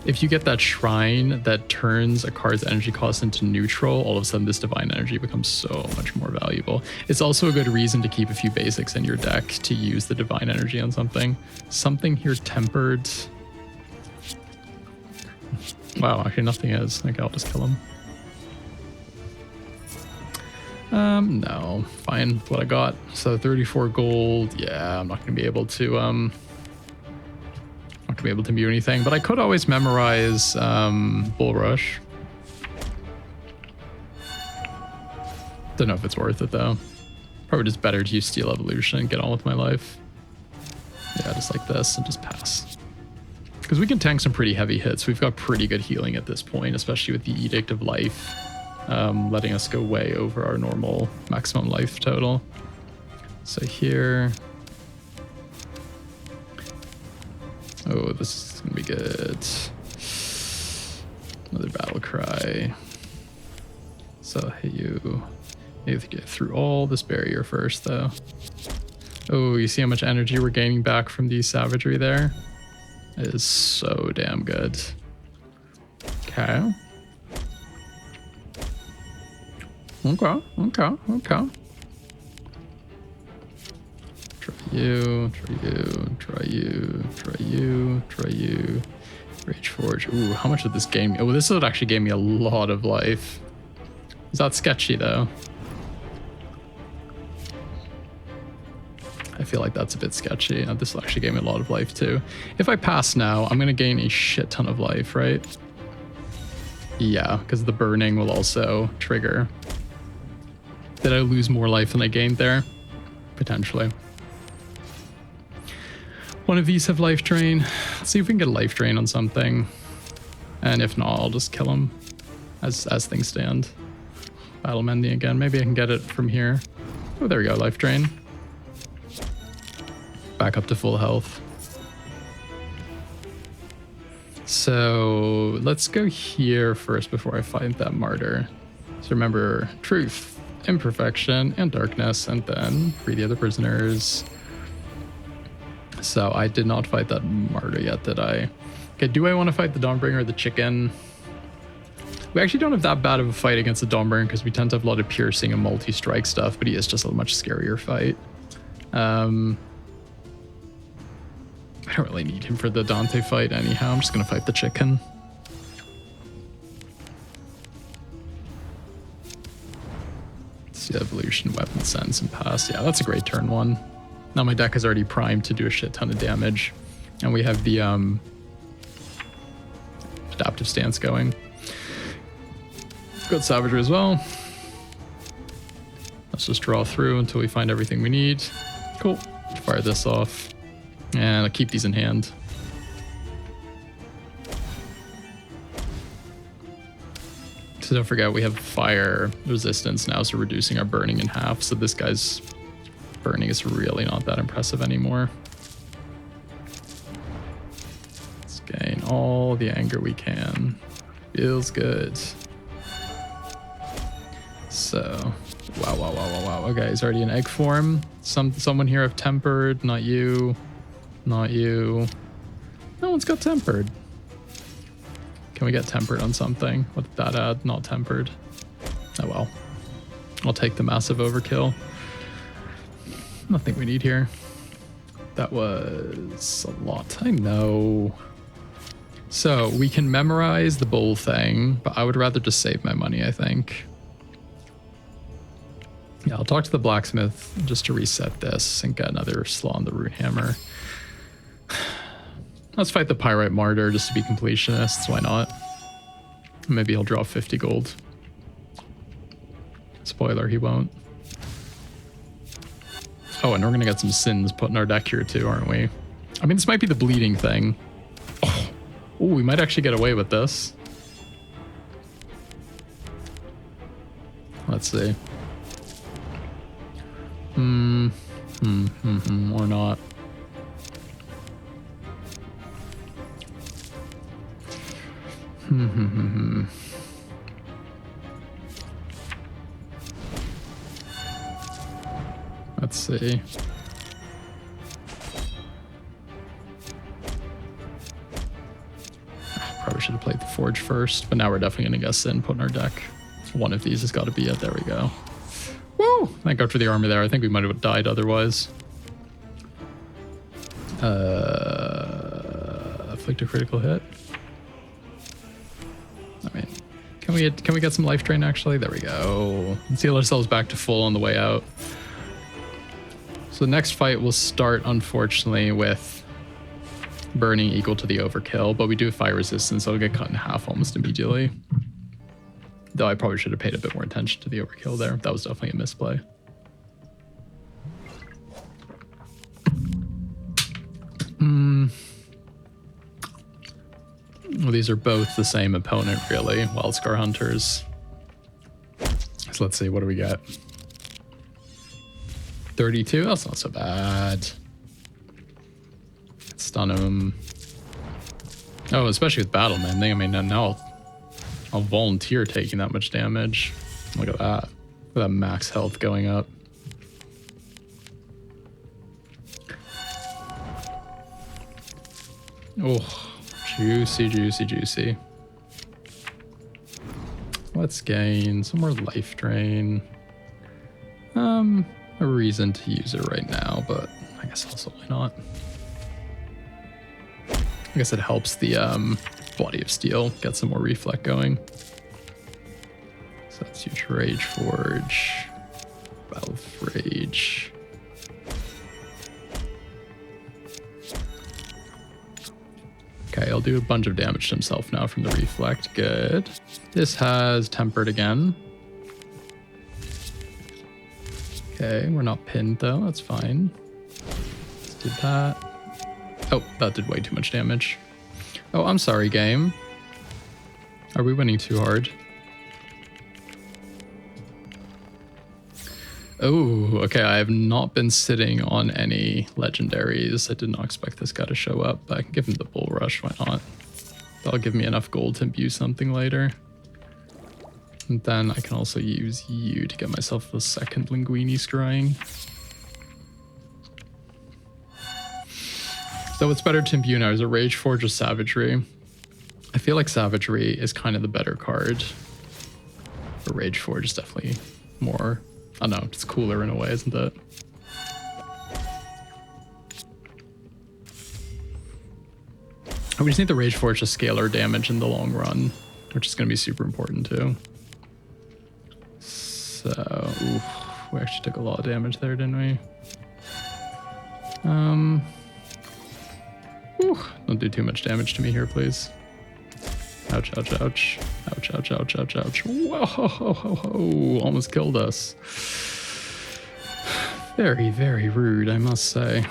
If you get that shrine that turns a card's energy cost into neutral, all of a sudden this Divine Energy becomes so much more valuable. It's also a good reason to keep a few basics in your deck to use the Divine Energy on something. Something here tempered. Wow, actually nothing is. Okay, I'll just kill him. No, fine with what I got. So 34 gold. Yeah, I'm not gonna be able to mute anything, but I could always memorize Bull Rush. Don't know if it's worth it though. Probably just better to use Steel Evolution and get on with my life. Yeah, just like this and just pass. Because we can tank some pretty heavy hits. We've got pretty good healing at this point, especially with the Edict of Life. Letting us go way over our normal maximum life total. So here. Oh, this is gonna be good. Another battle cry. So I'll hit you. You have to get through all this barrier first, though. Oh, you see how much energy we're gaining back from the Savagery there? It is so damn good. Okay. Okay. Try you. Rage Forge. Ooh, how much did this gain me? Oh, this would actually gave me a lot of life. Is that sketchy though? I feel like that's a bit sketchy. This actually gave me a lot of life too. If I pass now, I'm gonna gain a shit ton of life, right? Yeah, because the burning will also trigger. Did I lose more life than I gained there? Potentially. One of these have life drain. Let's see if we can get a life drain on something. And if not, I'll just kill him as things stand. Battle mending again. Maybe I can get it from here. Oh, there we go. Life drain. Back up to full health. So let's go here first before I fight that martyr. So remember, truth, imperfection, and darkness, and then free the other prisoners. So I did not fight that martyr yet, did I? Okay, do I want to fight the Dawnbringer or the chicken? We actually don't have that bad of a fight against the Dawnbringer because we tend to have a lot of piercing and multi-strike stuff, but he is just a much scarier fight. I I don't really need him for the Dante fight anyhow. I'm just going to fight the chicken. Let's see, evolution, weapon sense, and pass. Yeah, that's a great turn one. Now my deck is already primed to do a shit ton of damage. And we have the adaptive stance going. Got Savagery as well. Let's just draw through until we find everything we need. Cool. Fire this off. And I'll keep these in hand. So don't forget, we have fire resistance now, so reducing our burning in half. So this guy's burning is really not that impressive anymore. Let's gain all the anger we can. Feels good. So, wow. Okay, he's already in egg form. Someone here have tempered, not you. Not you. No one's got tempered. Can we get tempered on something? What did that add? Not tempered. Oh well. I'll take the massive overkill. Nothing we need here. That was a lot. I know. So we can memorize the bull thing, but I would rather just save my money, I think. Yeah, I'll talk to the blacksmith just to reset this and get another slaw on the root hammer. Let's fight the Pyrite Martyr just to be completionists. Why not? Maybe he'll draw 50 gold. Spoiler, he won't. Oh, and we're going to get some sins put in our deck here too, aren't we? I mean, this might be the bleeding thing. Oh, we might actually get away with this. Let's see. Or not. Let's see. Probably should have played the Forge first, but now we're definitely going to get Sin put in our deck. One of these has got to be it. There we go. Woo! Thank God for the armor there. I think we might have died otherwise. Afflict a critical hit. I mean, can we get some life drain actually? There we go. Let's heal ourselves back to full on the way out. So the next fight will start, unfortunately, with burning equal to the overkill, but we do have fire resistance, so it'll get cut in half almost immediately. Though I probably should have paid a bit more attention to the overkill there. That was definitely a misplay. Well, these are both the same opponent, really. Wildscar Hunters. So let's see, what do we get? 32? That's not so bad. Stun him. Oh, especially with Battle Mending. I mean, now I'll volunteer taking that much damage. Look at that. Look at that max health going up. Oh, juicy, juicy, juicy. Let's gain some more life drain. A reason to use it right now, but I guess also why not? I guess it helps the Body of Steel get some more reflect going. So let's use Rage Forge, Battle of Rage. Okay, I'll do a bunch of damage to himself now from the reflect. Good. This has tempered again. Okay, we're not pinned though. That's fine. Let's do that. Oh, that did way too much damage. Oh, I'm sorry, game. Are we winning too hard? Oh, okay. I have not been sitting on any legendaries. I did not expect this guy to show up, but I can give him the Bull Rush. Why not? That'll give me enough gold to imbue something later. And then I can also use you to get myself the second Linguini scrying. So what's better to imbue now? Is it Rage Forge or Savagery? I feel like Savagery is kind of the better card. But Rage Forge is definitely more, I don't know, it's cooler in a way, isn't it? We just need the Rage Force to scale our damage in the long run, which is going to be super important too. So, oof, we actually took a lot of damage there, didn't we? Don't do too much damage to me here, please. Ouch, ouch, ouch. Ouch, ouch, ouch, ouch, ouch. Whoa, ho, ho, ho, ho. Almost killed us. Very, very rude, I must say.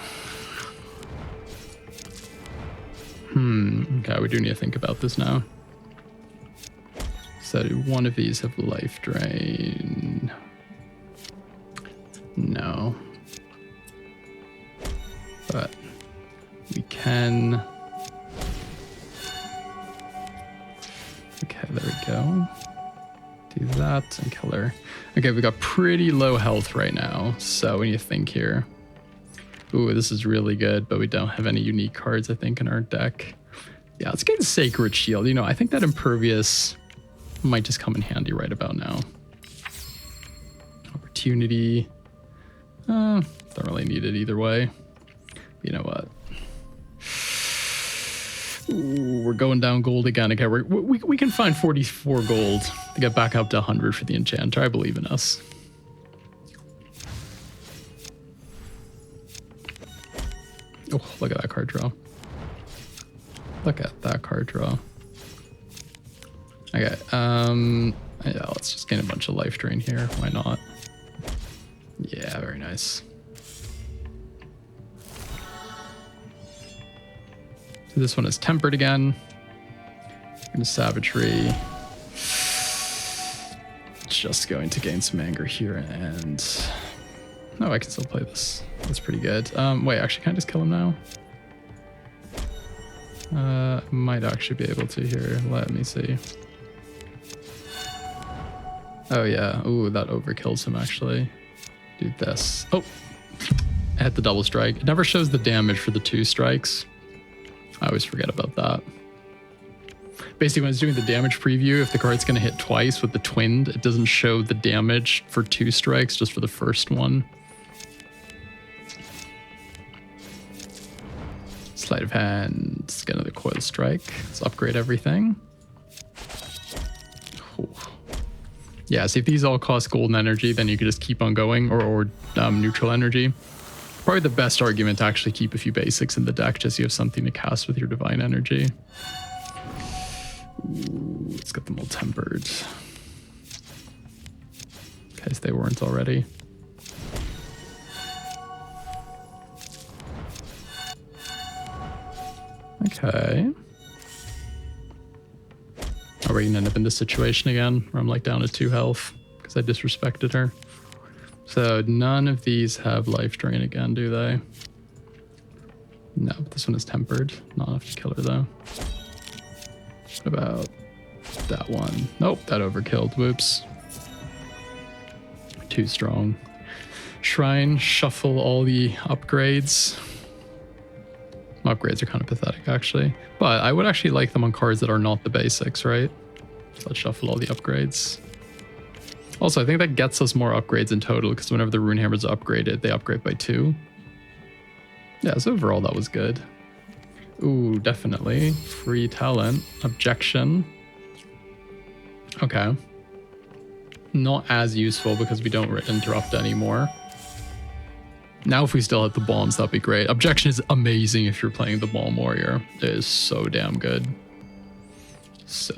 Okay, we do need to think about this now. So do one of these have life drain? No. But we can... Okay, there we go. Do that and kill her. Okay, we got pretty low health right now, so we need to think here. Ooh, this is really good, but we don't have any unique cards, I think, in our deck. Yeah, let's get a Sacred Shield. You know, I think that Impervious might just come in handy right about now. Opportunity. Don't really need it either way. You know what? Ooh, we're going down gold again. Okay, we can find 44 gold to get back up to 100 for the enchanter. I believe in us. Oh, look at that card draw. Look at that card draw. Okay, yeah, let's just gain a bunch of life drain here. Why not? Yeah, very nice. So this one is tempered again. Into savagery. Just going to gain some anger here, and no, I can still play this. That's pretty good. Wait, actually, can I just kill him now? Might actually be able to here. Let me see. Oh yeah. Ooh, that overkills him actually. Do this. Oh, I hit the double strike. It never shows the damage for the 2 strikes. I always forget about that. Basically, when it's doing the damage preview, if the card's going to hit twice with the twinned, it doesn't show the damage for 2 strikes, just for the first one. Sleight of hand. Let's get another coil strike. Let's upgrade everything. Ooh. Yeah, see if these all cost golden energy, then you could just keep on going, or neutral energy. Probably the best argument to actually keep a few basics in the deck, just so you have something to cast with your divine energy. Ooh, let's get them all tempered. In case they weren't already. Okay. Are we gonna end up in this situation again, where I'm like down to 2 health because I disrespected her? So none of these have life drain again, do they? No, this one is tempered. Not enough to kill her though. What about that one? Nope, that overkilled. Whoops. Too strong. Shrine, shuffle all the upgrades. Upgrades are kind of pathetic, actually. But I would actually like them on cards that are not the basics, right? So let's shuffle all the upgrades. Also, I think that gets us more upgrades in total, because whenever the Rune Hammers are upgraded, they upgrade by 2. Yeah, so overall, that was good. Ooh, definitely. Free talent. Objection. Okay. Not as useful, because we don't interrupt anymore. Now if we still have the bombs, that'd be great. Objection is amazing if you're playing the Bomb Warrior. It is so damn good. So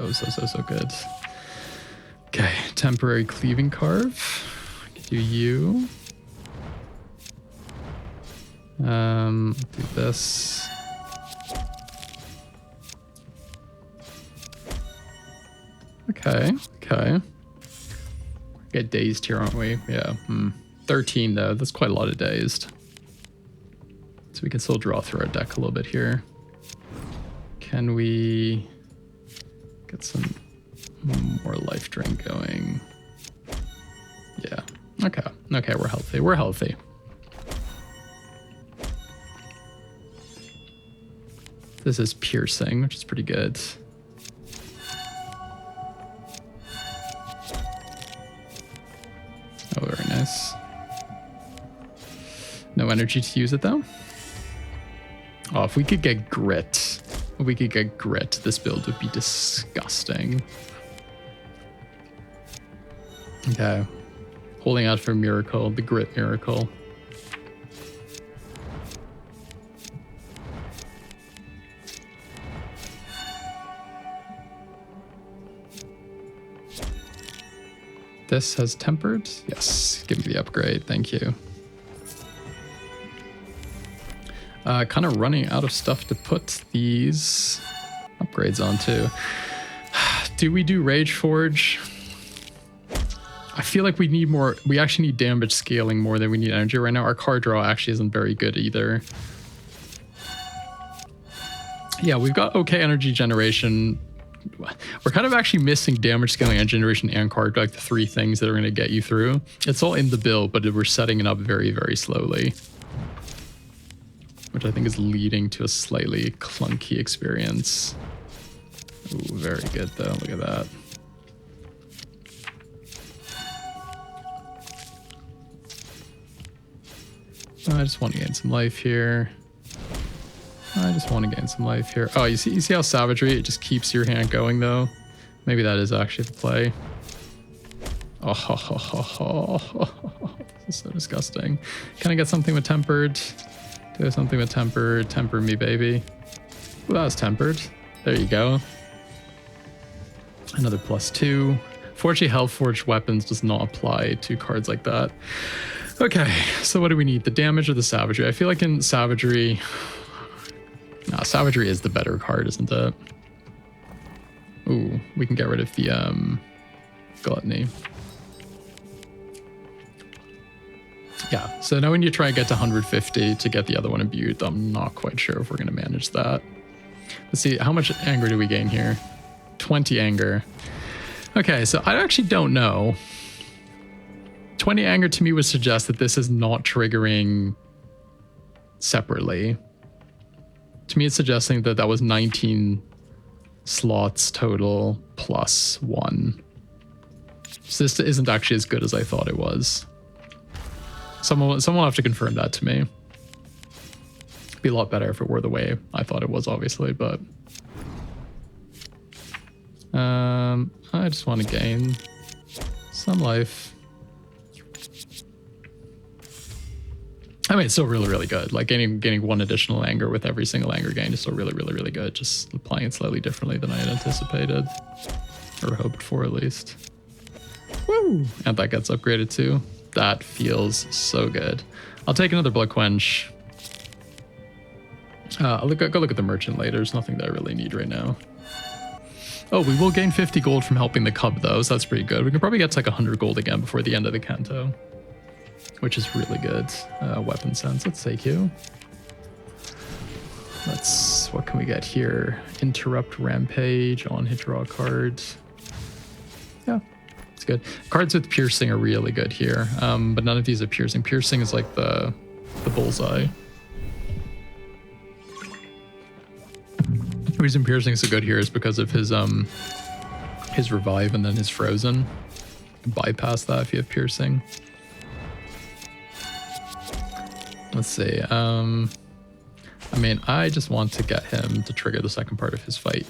good. Okay, temporary cleaving carve. I can do you. Do this. Okay. Get dazed here, aren't we? Yeah. 13 though, that's quite a lot of dazed. So we can still draw through our deck a little bit here. Can we get some more life drain going? Yeah, okay, we're healthy. This is piercing, which is pretty good. Oh, very nice. No energy to use it though. Oh, if we could get grit, If we could get grit, this build would be disgusting. Okay. Holding out for miracle, the grit miracle. This has tempered? Yes, give me the upgrade, thank you. Kind of running out of stuff to put these upgrades onto. Do we do Rage Forge? I feel like we need more, we actually need damage scaling more than we need energy right now. Our card draw actually isn't very good either. Yeah, we've got okay energy generation. We're kind of actually missing damage scaling, energy generation, and card, like the three things that are going to get you through. It's all in the build, but we're setting it up very, very slowly, which I think is leading to a slightly clunky experience. Ooh, very good though, look at that. I just want to gain some life here. I just want to gain some life here. Oh, you see how savagery, it just keeps your hand going though? Maybe that is actually the play. Oh, this is so disgusting. Can I get something with tempered? Do something with tempered. Temper me, baby. Ooh, that was tempered. There you go. Another +2. Fortunately, Hellforged weapons does not apply to cards like that. Okay, so what do we need? The damage or the savagery? I feel like in savagery... Nah, savagery is the better card, isn't it? Ooh, we can get rid of the gluttony. Yeah, so now we need to try and get to 150 to get the other one imbued. I'm not quite sure if we're going to manage that. Let's see, how much anger do we gain here? 20 anger. Okay, so I actually don't know. 20 anger to me would suggest that this is not triggering separately. To me, it's suggesting that that was 19 slots total plus 1. So this isn't actually as good as I thought it was. Someone will have to confirm that to me. It'd be a lot better if it were the way I thought it was, obviously, but... I just want to gain some life. I mean, it's still really, really good. Like gaining 1 additional anger with every single anger gain is still really, really, really good. Just applying it slightly differently than I had anticipated. Or hoped for, at least. Woo! And that gets upgraded too. That feels so good. I'll take another Blood Quench. I'll go look at the merchant later. There's nothing that I really need right now. Oh, we will gain 50 gold from helping the cub though, so that's pretty good. We can probably get to like 100 gold again before the end of the Canto, which is really good. Weapon sense, let's take you. What can we get here? Interrupt Rampage on hit draw card. Yeah, it's good. Cards with piercing are really good here, but none of these are piercing. Piercing is like the bullseye. The reason piercing is so good here is because of his revive and then his frozen. Bypass that if you have piercing. Let's see. I mean, I just want to get him to trigger the second part of his fight.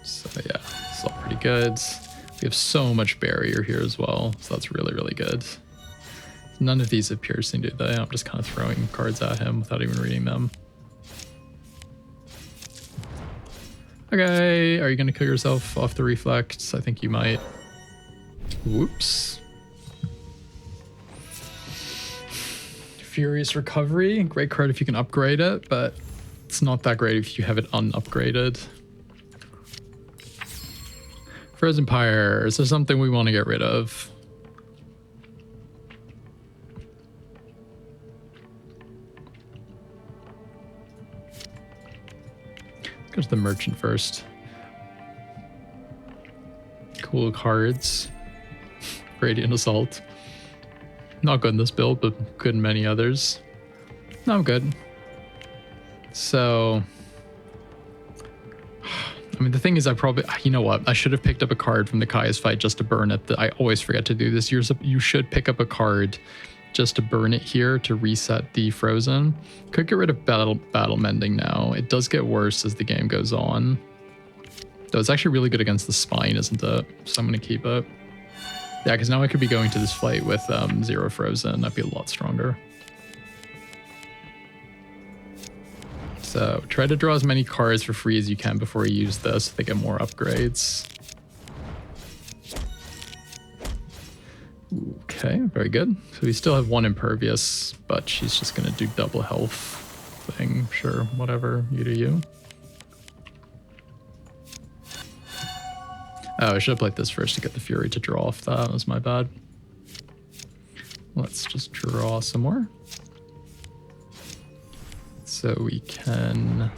So yeah, it's all pretty good. We have so much barrier here as well, so that's really, really good. None of these have piercing, do they? I'm just kind of throwing cards at him without even reading them. Okay, are you going to kill yourself off the reflect? I think you might. Whoops. Furious Recovery, great card if you can upgrade it, but it's not that great if you have it unupgraded. Frozen Pyre, is there something we want to get rid of? Let's go to the merchant first. Cool cards. Radiant Assault. Not good in this build, but good in many others. No, I'm good. So, I mean, the thing is, you know what? I should have picked up a card from the Kaya's fight just to burn it. I always forget to do this. You should pick up a card just to burn it here to reset the frozen. Could get rid of battle mending now. It does get worse as the game goes on. Though it's actually really good against the spine, isn't it? So I'm going to keep it. Yeah, because now I could be going to this fight with 0 frozen. That'd be a lot stronger. So try to draw as many cards for free as you can before you use this so they get more upgrades. Okay, very good. So we still have 1 impervious, but she's just going to do double health thing. Sure, whatever, you do you. Oh, I should have played this first to get the Fury to draw off that. That was my bad. Let's just draw some more. So we can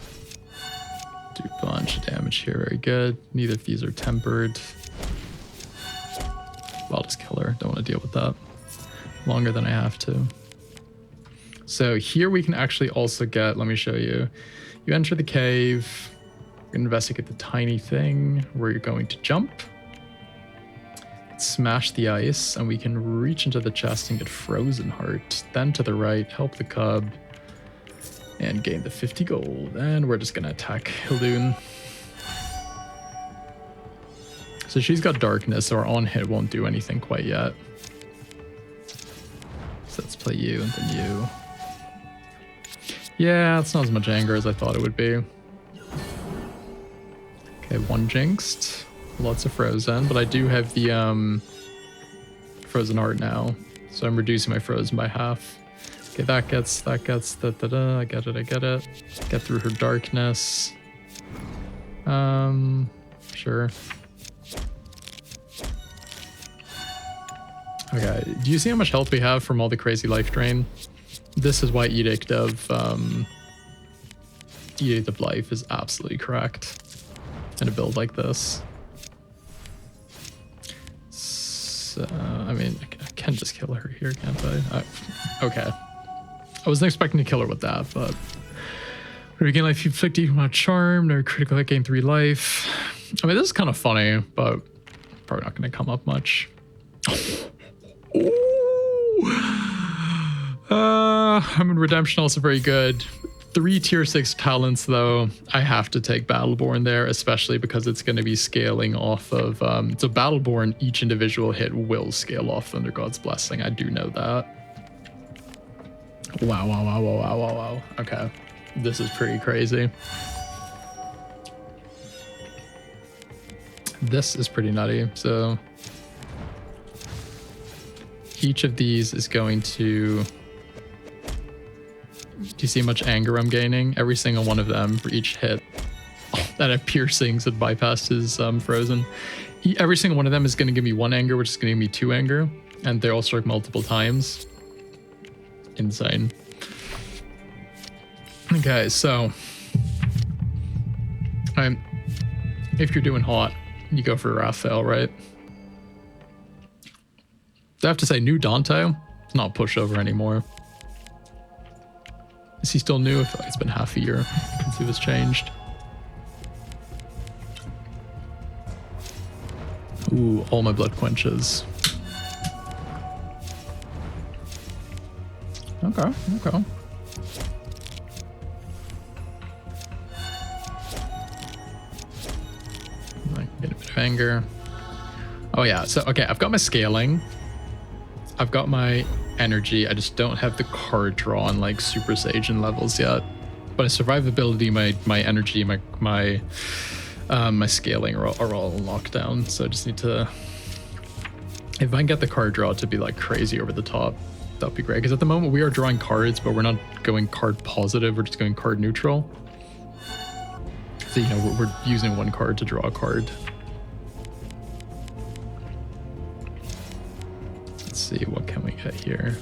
do a bunch of damage here. Very good. Neither of these are tempered. I'll just kill her. Don't want to deal with that longer than I have to. So here we can actually also get, let me show you. You enter the cave, investigate the tiny thing where you're going to jump, smash the ice, and we can reach into the chest and get Frozen Heart. Then to the right, help the cub, and gain the 50 gold. And we're just going to attack Hildoon. So she's got darkness, so our on hit won't do anything quite yet. So let's play you and then you. Yeah, it's not as much anger as I thought it would be. Okay, 1 jinxed. Lots of frozen, but I do have the Frozen Heart now. So I'm reducing my frozen by half. Okay, that gets, I get it. Get through her darkness. Sure. Okay, do you see how much health we have from all the crazy life drain? This is why Edict of Life is absolutely correct in a build like this. So, I mean, I can just kill her here, can't I? Okay. I wasn't expecting to kill her with that, but when you gain life, you inflict equal amount of charm, or critical hit, gain 3 life. I mean, this is kind of funny, but probably not going to come up much. I mean, Redemption also very good. 3 tier 6 talents though. I have to take Battleborn there, especially because it's going to be scaling off of so Battleborn, each individual hit will scale off Thunder God's Blessing. I do know that. Wow. Okay, this is pretty crazy. This is pretty nutty. So each of these is going to... Do you see how much anger I'm gaining? Every single one of them for each hit. Oh, that have piercings that bypassed his frozen. Every single one of them is going to give me 1 anger, which is going to give me 2 anger. And they all strike multiple times. Insane. Okay, so... if you're doing hot, you go for Rathael, right? I have to say, new Dante, it's not pushover anymore. Is he still new? I feel like it's been half a year since he was changed. Ooh, all my blood quenches. Okay. I can get a bit of anger. Oh yeah, so okay, I've got my scaling. I've got my energy. I just don't have the card draw on like Super Saiyan levels yet. But survivability, my energy, my scaling are all locked down. So I just need to, if I can get the card draw to be like crazy over the top, that'd be great. Because at the moment we are drawing cards, but we're not going card positive. We're just going card neutral. So you know we're using 1 card to draw a card. Let's see, what can we get here?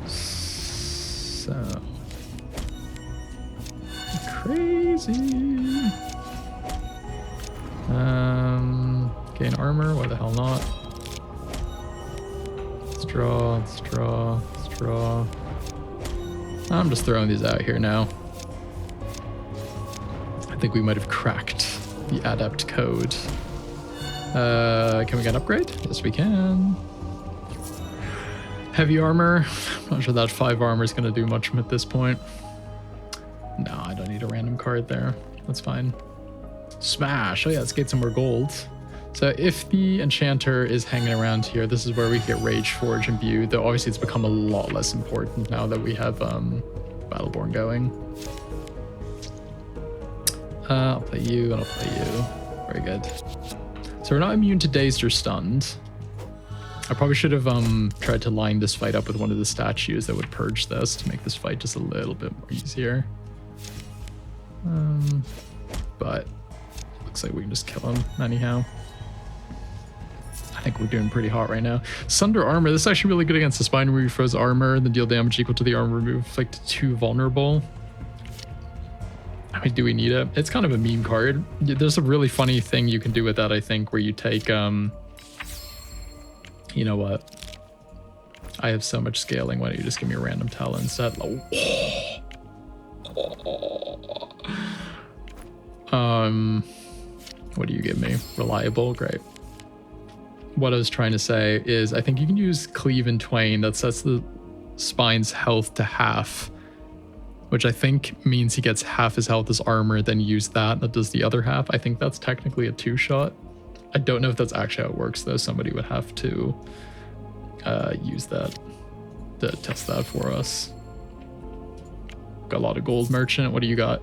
So crazy. Gain armor, why the hell not? Let's draw. I'm just throwing these out here now. I think we might have cracked the adapt code. Can we get an upgrade? Yes, we can. Heavy armor. I'm not sure that 5 armor is going to do much at this point. No, I don't need a random card there. That's fine. Smash. Oh yeah, let's get some more gold. So if the enchanter is hanging around here, this is where we get Rage Forge imbued, though obviously it's become a lot less important now that we have Battleborn going. I'll play you and I'll play you. Very good. So we're not immune to dazed or stunned. I probably should have tried to line this fight up with one of the statues that would purge this to make this fight just a little bit more easier. But looks like we can just kill him anyhow. I think we're doing pretty hot right now. Sunder armor. This is actually really good against the spine where you froze armor and then deal damage equal to the armor removed like to 2 vulnerable. I mean, do we need it? It's kind of a meme card. There's a really funny thing you can do with that, I think, where you take you know what? I have so much scaling. Why don't you just give me a random talent instead? What do you give me? Reliable? Great. What I was trying to say is I think you can use Cleave in Twain. That sets the spine's health to half, which I think means he gets half his health as armor, then use that. That does the other half. I think that's technically a 2-shot. I don't know if that's actually how it works, though. Somebody would have to use that to test that for us. Got a lot of gold merchant. What do you got?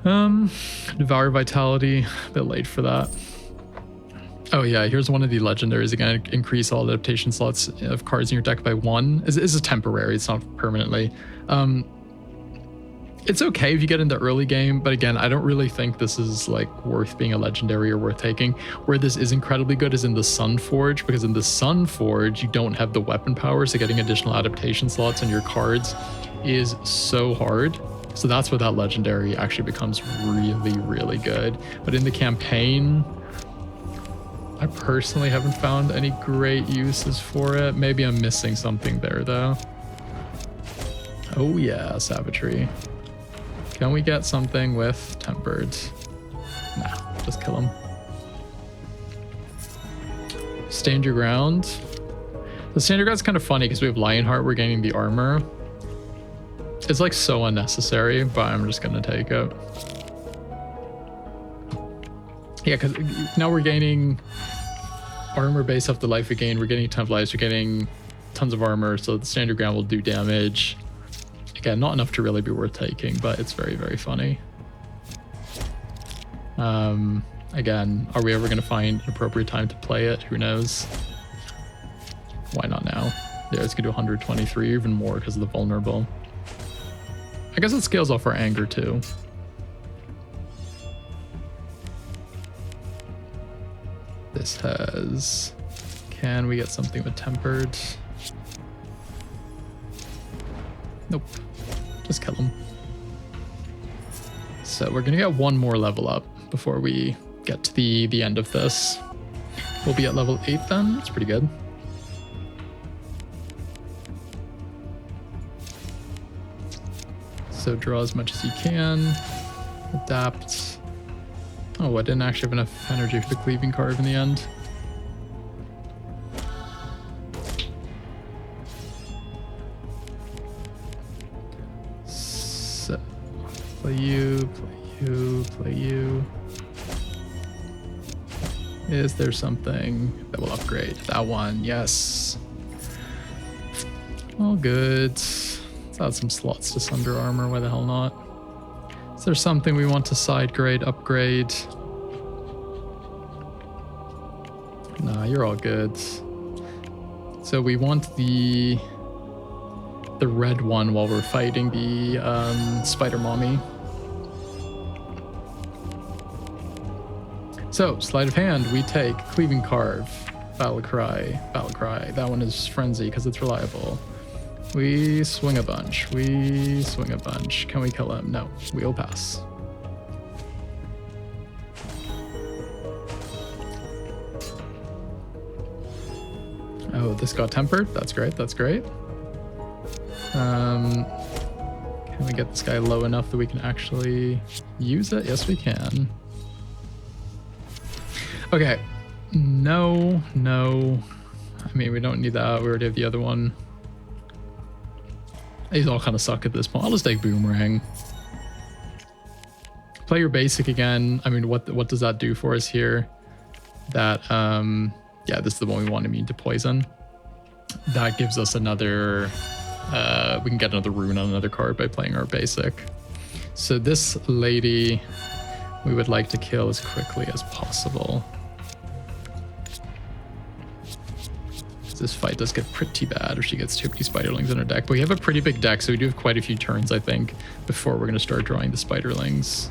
Devour Vitality. A bit late for that. Oh yeah, here's one of the legendaries. Again, increase all adaptation slots of cards in your deck by 1. It's a temporary. It's not permanently. It's okay if you get into early game, but again, I don't really think this is like worth being a legendary or worth taking. Where this is incredibly good is in the Sun Forge, because in the Sun Forge, you don't have the weapon power, so getting additional adaptation slots on your cards is so hard. So that's where that legendary actually becomes really, really good. But in the campaign, I personally haven't found any great uses for it. Maybe I'm missing something there though. Oh yeah, Savagery. Can we get something with Tempered? Nah, just kill him. Stand your ground. The stand your ground's kind of funny because we have Lionheart, we're gaining the armor. It's like so unnecessary, but I'm just gonna take it. Yeah, because now we're gaining armor based off the life we gain. We're getting a ton of lives, we're getting tons of armor, so the stand your ground will do damage. Again, not enough to really be worth taking, but it's very, very funny. Again, are we ever going to find an appropriate time to play it? Who knows? Why not now? Yeah, it's going to do 123, even more because of the vulnerable. I guess it scales off our anger too. This has... Can we get something with Tempered? Nope. Just kill him. So we're gonna get 1 more level up before we get to the end of this. We'll be at level 8 then. That's pretty good. So draw as much as you can. Adapt. Oh, I didn't actually have enough energy for the Cleaving Carve in the end. Play you, play you, play you. Is there something that will upgrade? That one, yes. All good. Let's add some slots to Sunder Armor, why the hell not? Is there something we want to side grade, upgrade? Nah, you're all good. So we want the red one while we're fighting the Spider Mommy. So, Sleight of Hand, we take Cleaving Carve, Battle Cry. That one is Frenzy because it's reliable. We swing a bunch. Can we kill him? No, we'll pass. Oh, this got Tempered. That's great. Can we get this guy low enough that we can actually use it? Yes, we can. Okay. No. I mean, we don't need that. We already have the other one. These all kind of suck at this point. I'll just take Boomerang. Play your basic again. I mean, what does that do for us here? That, yeah, this is the one we want, immune to poison. That gives us another, we can get another rune on another card by playing our basic. So this lady, we would like to kill as quickly as possible. This fight does get pretty bad if she gets too many spiderlings in her deck, but we have a pretty big deck, so we do have quite a few turns, I think, before we're going to start drawing the spiderlings.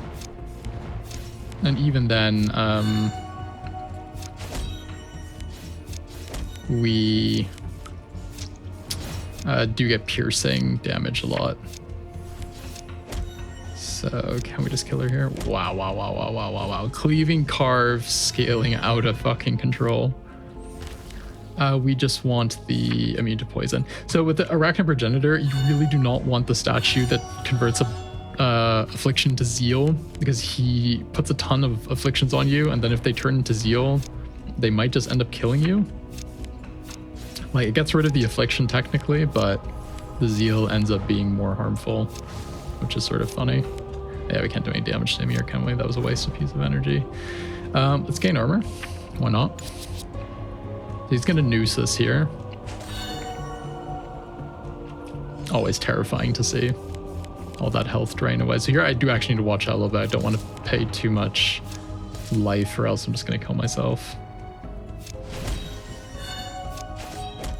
And even then, we do get piercing damage a lot. So can we just kill her here? Wow, wow, wow, wow, wow, wow, wow. Cleaving, carve, scaling out of fucking control. We just want the immune to poison. So with the Arachnid Progenitor, you really do not want the statue that converts affliction to zeal, because he puts a ton of afflictions on you, and then if they turn into zeal, they might just end up killing you. Like, it gets rid of the affliction technically, but the zeal ends up being more harmful, which is sort of funny. Yeah, we can't do any damage to him here, can we? That was a waste of piece of energy. Let's gain armor. Why not? He's gonna noose us here. Always terrifying to see all that health drain away. So here I do actually need to watch out a little bit. I don't want to pay too much life or else I'm just gonna kill myself.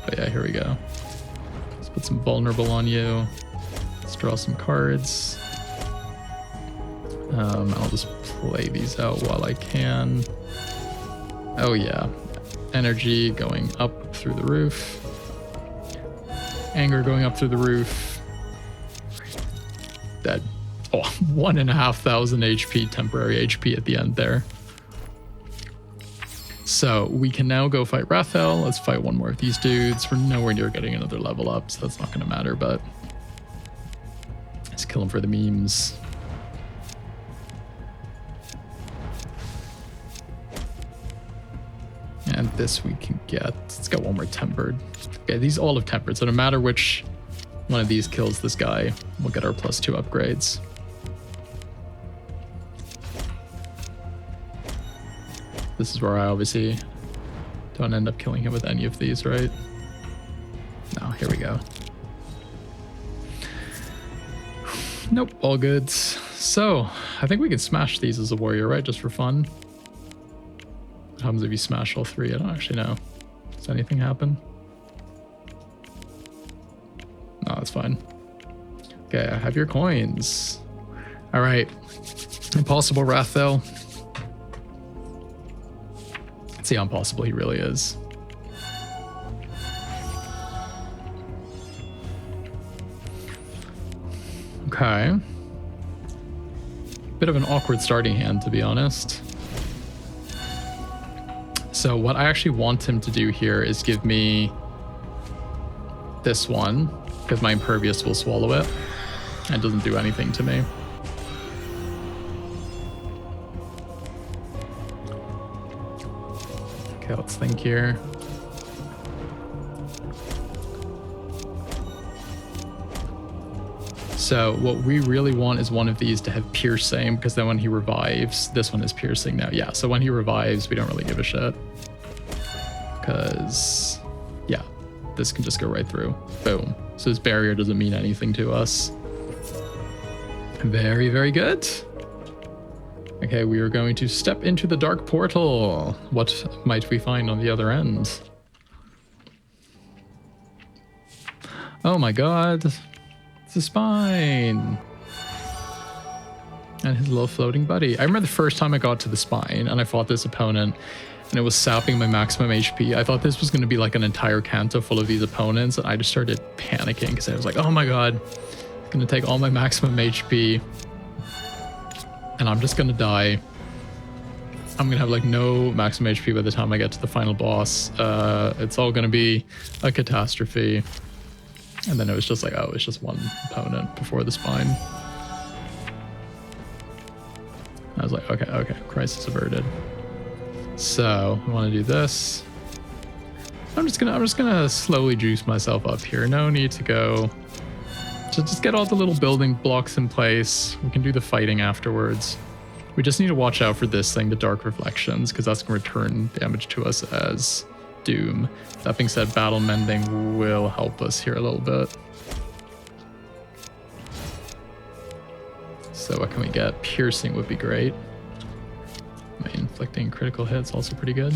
But yeah, here we go. Let's put some vulnerable on you. Let's draw some cards. I'll just play these out while I can. Oh yeah. Energy going up through the roof. Anger going up through the roof. Dead. Oh, 1,500 HP, temporary HP at the end there. So we can now go fight Rathael. Let's fight one more of these dudes. We're nowhere near getting another level up, so that's not going to matter, but let's kill him for the memes. And this we can get. Let's get one more tempered. Okay, these all have tempered, so no matter which one of these kills this guy, we'll get our +2 upgrades. This is where I obviously don't end up killing him with any of these, right? No, here we go. Nope, all good. So, I think we can smash these as a warrior, right? Just for fun. What happens if you smash all three? I don't actually know. Does anything happen? No, that's fine. Okay, I have your coins. All right. Impossible Rathael. Let's see how impossible he really is. Okay. Bit of an awkward starting hand, to be honest. So what I actually want him to do here is give me this one, because my impervious will swallow it. It doesn't do anything to me. Okay, let's think here. So what we really want is one of these to have piercing, because then when he revives, this one is piercing now. Yeah, so when he revives, we don't really give a shit. Because, yeah, this can just go right through. Boom. So this barrier doesn't mean anything to us. Very, very good. Okay, we are going to step into the dark portal. What might we find on the other end? Oh my god. It's a spine. And his little floating buddy. I remember the first time I got to the spine and I fought this opponent and it was sapping my maximum HP. I thought this was going to be like an entire Canto full of these opponents, and I just started panicking because I was like, oh my god, it's going to take all my maximum HP and I'm just going to die. I'm going to have like no maximum HP by the time I get to the final boss. It's all going to be a catastrophe. And then it was just like, oh, it's just one opponent before the spine. I was like, okay, crisis averted. So, I want to do this. I'm just gonna slowly juice myself up here. No need to go. Just get all the little building blocks in place. We can do the fighting afterwards. We just need to watch out for this thing, the Dark Reflections, because that's going to return damage to us as Doom. That being said, Battle Mending will help us here a little bit. So what can we get? Piercing would be great. I mean, inflicting critical hits also pretty good.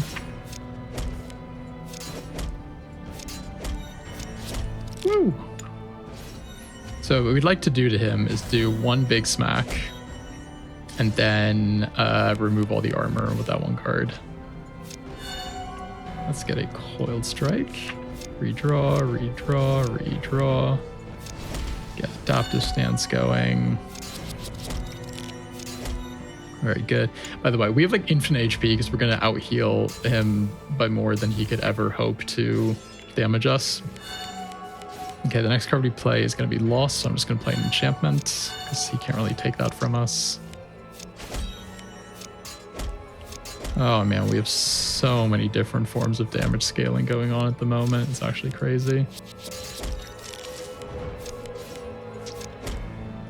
Woo! So what we'd like to do to him is do one big smack and then remove all the armor with that one card. Let's get a coiled strike. Redraw, redraw, redraw. Get adaptive stance going. Very good. By the way, we have like infinite HP because we're going to out-heal him by more than he could ever hope to damage us. Okay, the next card we play is going to be Lost, so I'm just going to play an enchantment because he can't really take that from us. Oh man, we have so many different forms of damage scaling going on at the moment. It's actually crazy.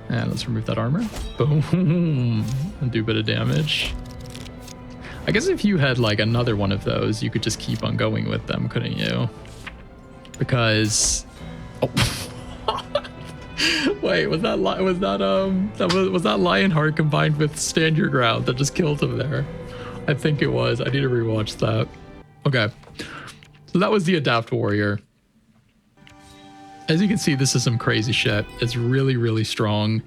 And let's remove that armor. Boom. And do a bit of damage. I guess if you had like another one of those, you could just keep on going with them, couldn't you? Because... Oh. Wait, was that Lionheart combined with Stand Your Ground that just killed him there? I think it was. I need to rewatch that. Okay. So that was the Adapt Warrior. As you can see, this is some crazy shit. It's really, really strong.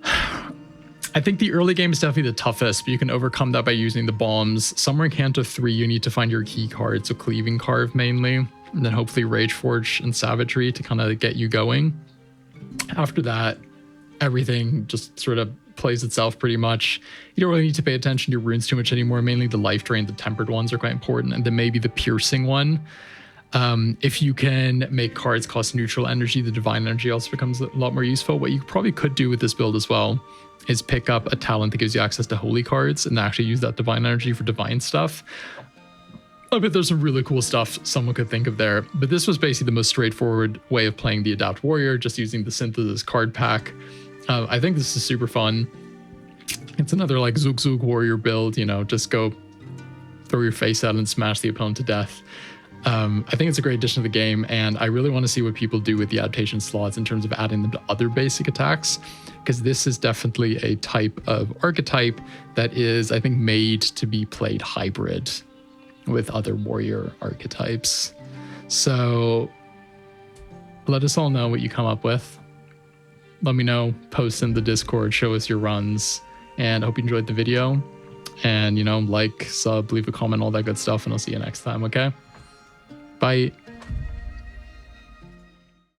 I think the early game is definitely the toughest, but you can overcome that by using the bombs. Somewhere in Canto 3, you need to find your key card, so Cleaving Carve mainly, and then hopefully Rage Forge and Savagery to kind of get you going. After that, everything just sort of plays itself pretty much. You don't really need to pay attention to your runes too much anymore. Mainly the life drain, the tempered ones are quite important, and then maybe the piercing one. If you can make cards cost neutral energy, the divine energy also becomes a lot more useful. What you probably could do with this build as well is pick up a talent that gives you access to holy cards and actually use that divine energy for divine stuff. I bet there's some really cool stuff someone could think of there, but this was basically the most straightforward way of playing the Adapt Warrior, just using the Synthesis card pack. I think this is super fun. It's another like Zook Zook Warrior build, you know, just go throw your face out and smash the opponent to death. I think it's a great addition to the game, and I really want to see what people do with the adaptation slots in terms of adding them to other basic attacks, because this is definitely a type of archetype that is, I think, made to be played hybrid with other warrior archetypes. So let us all know what you come up with. Let me know, post in the Discord, show us your runs, and I hope you enjoyed the video. And, you know, like, sub, leave a comment, all that good stuff, and I'll see you next time, okay? Bye.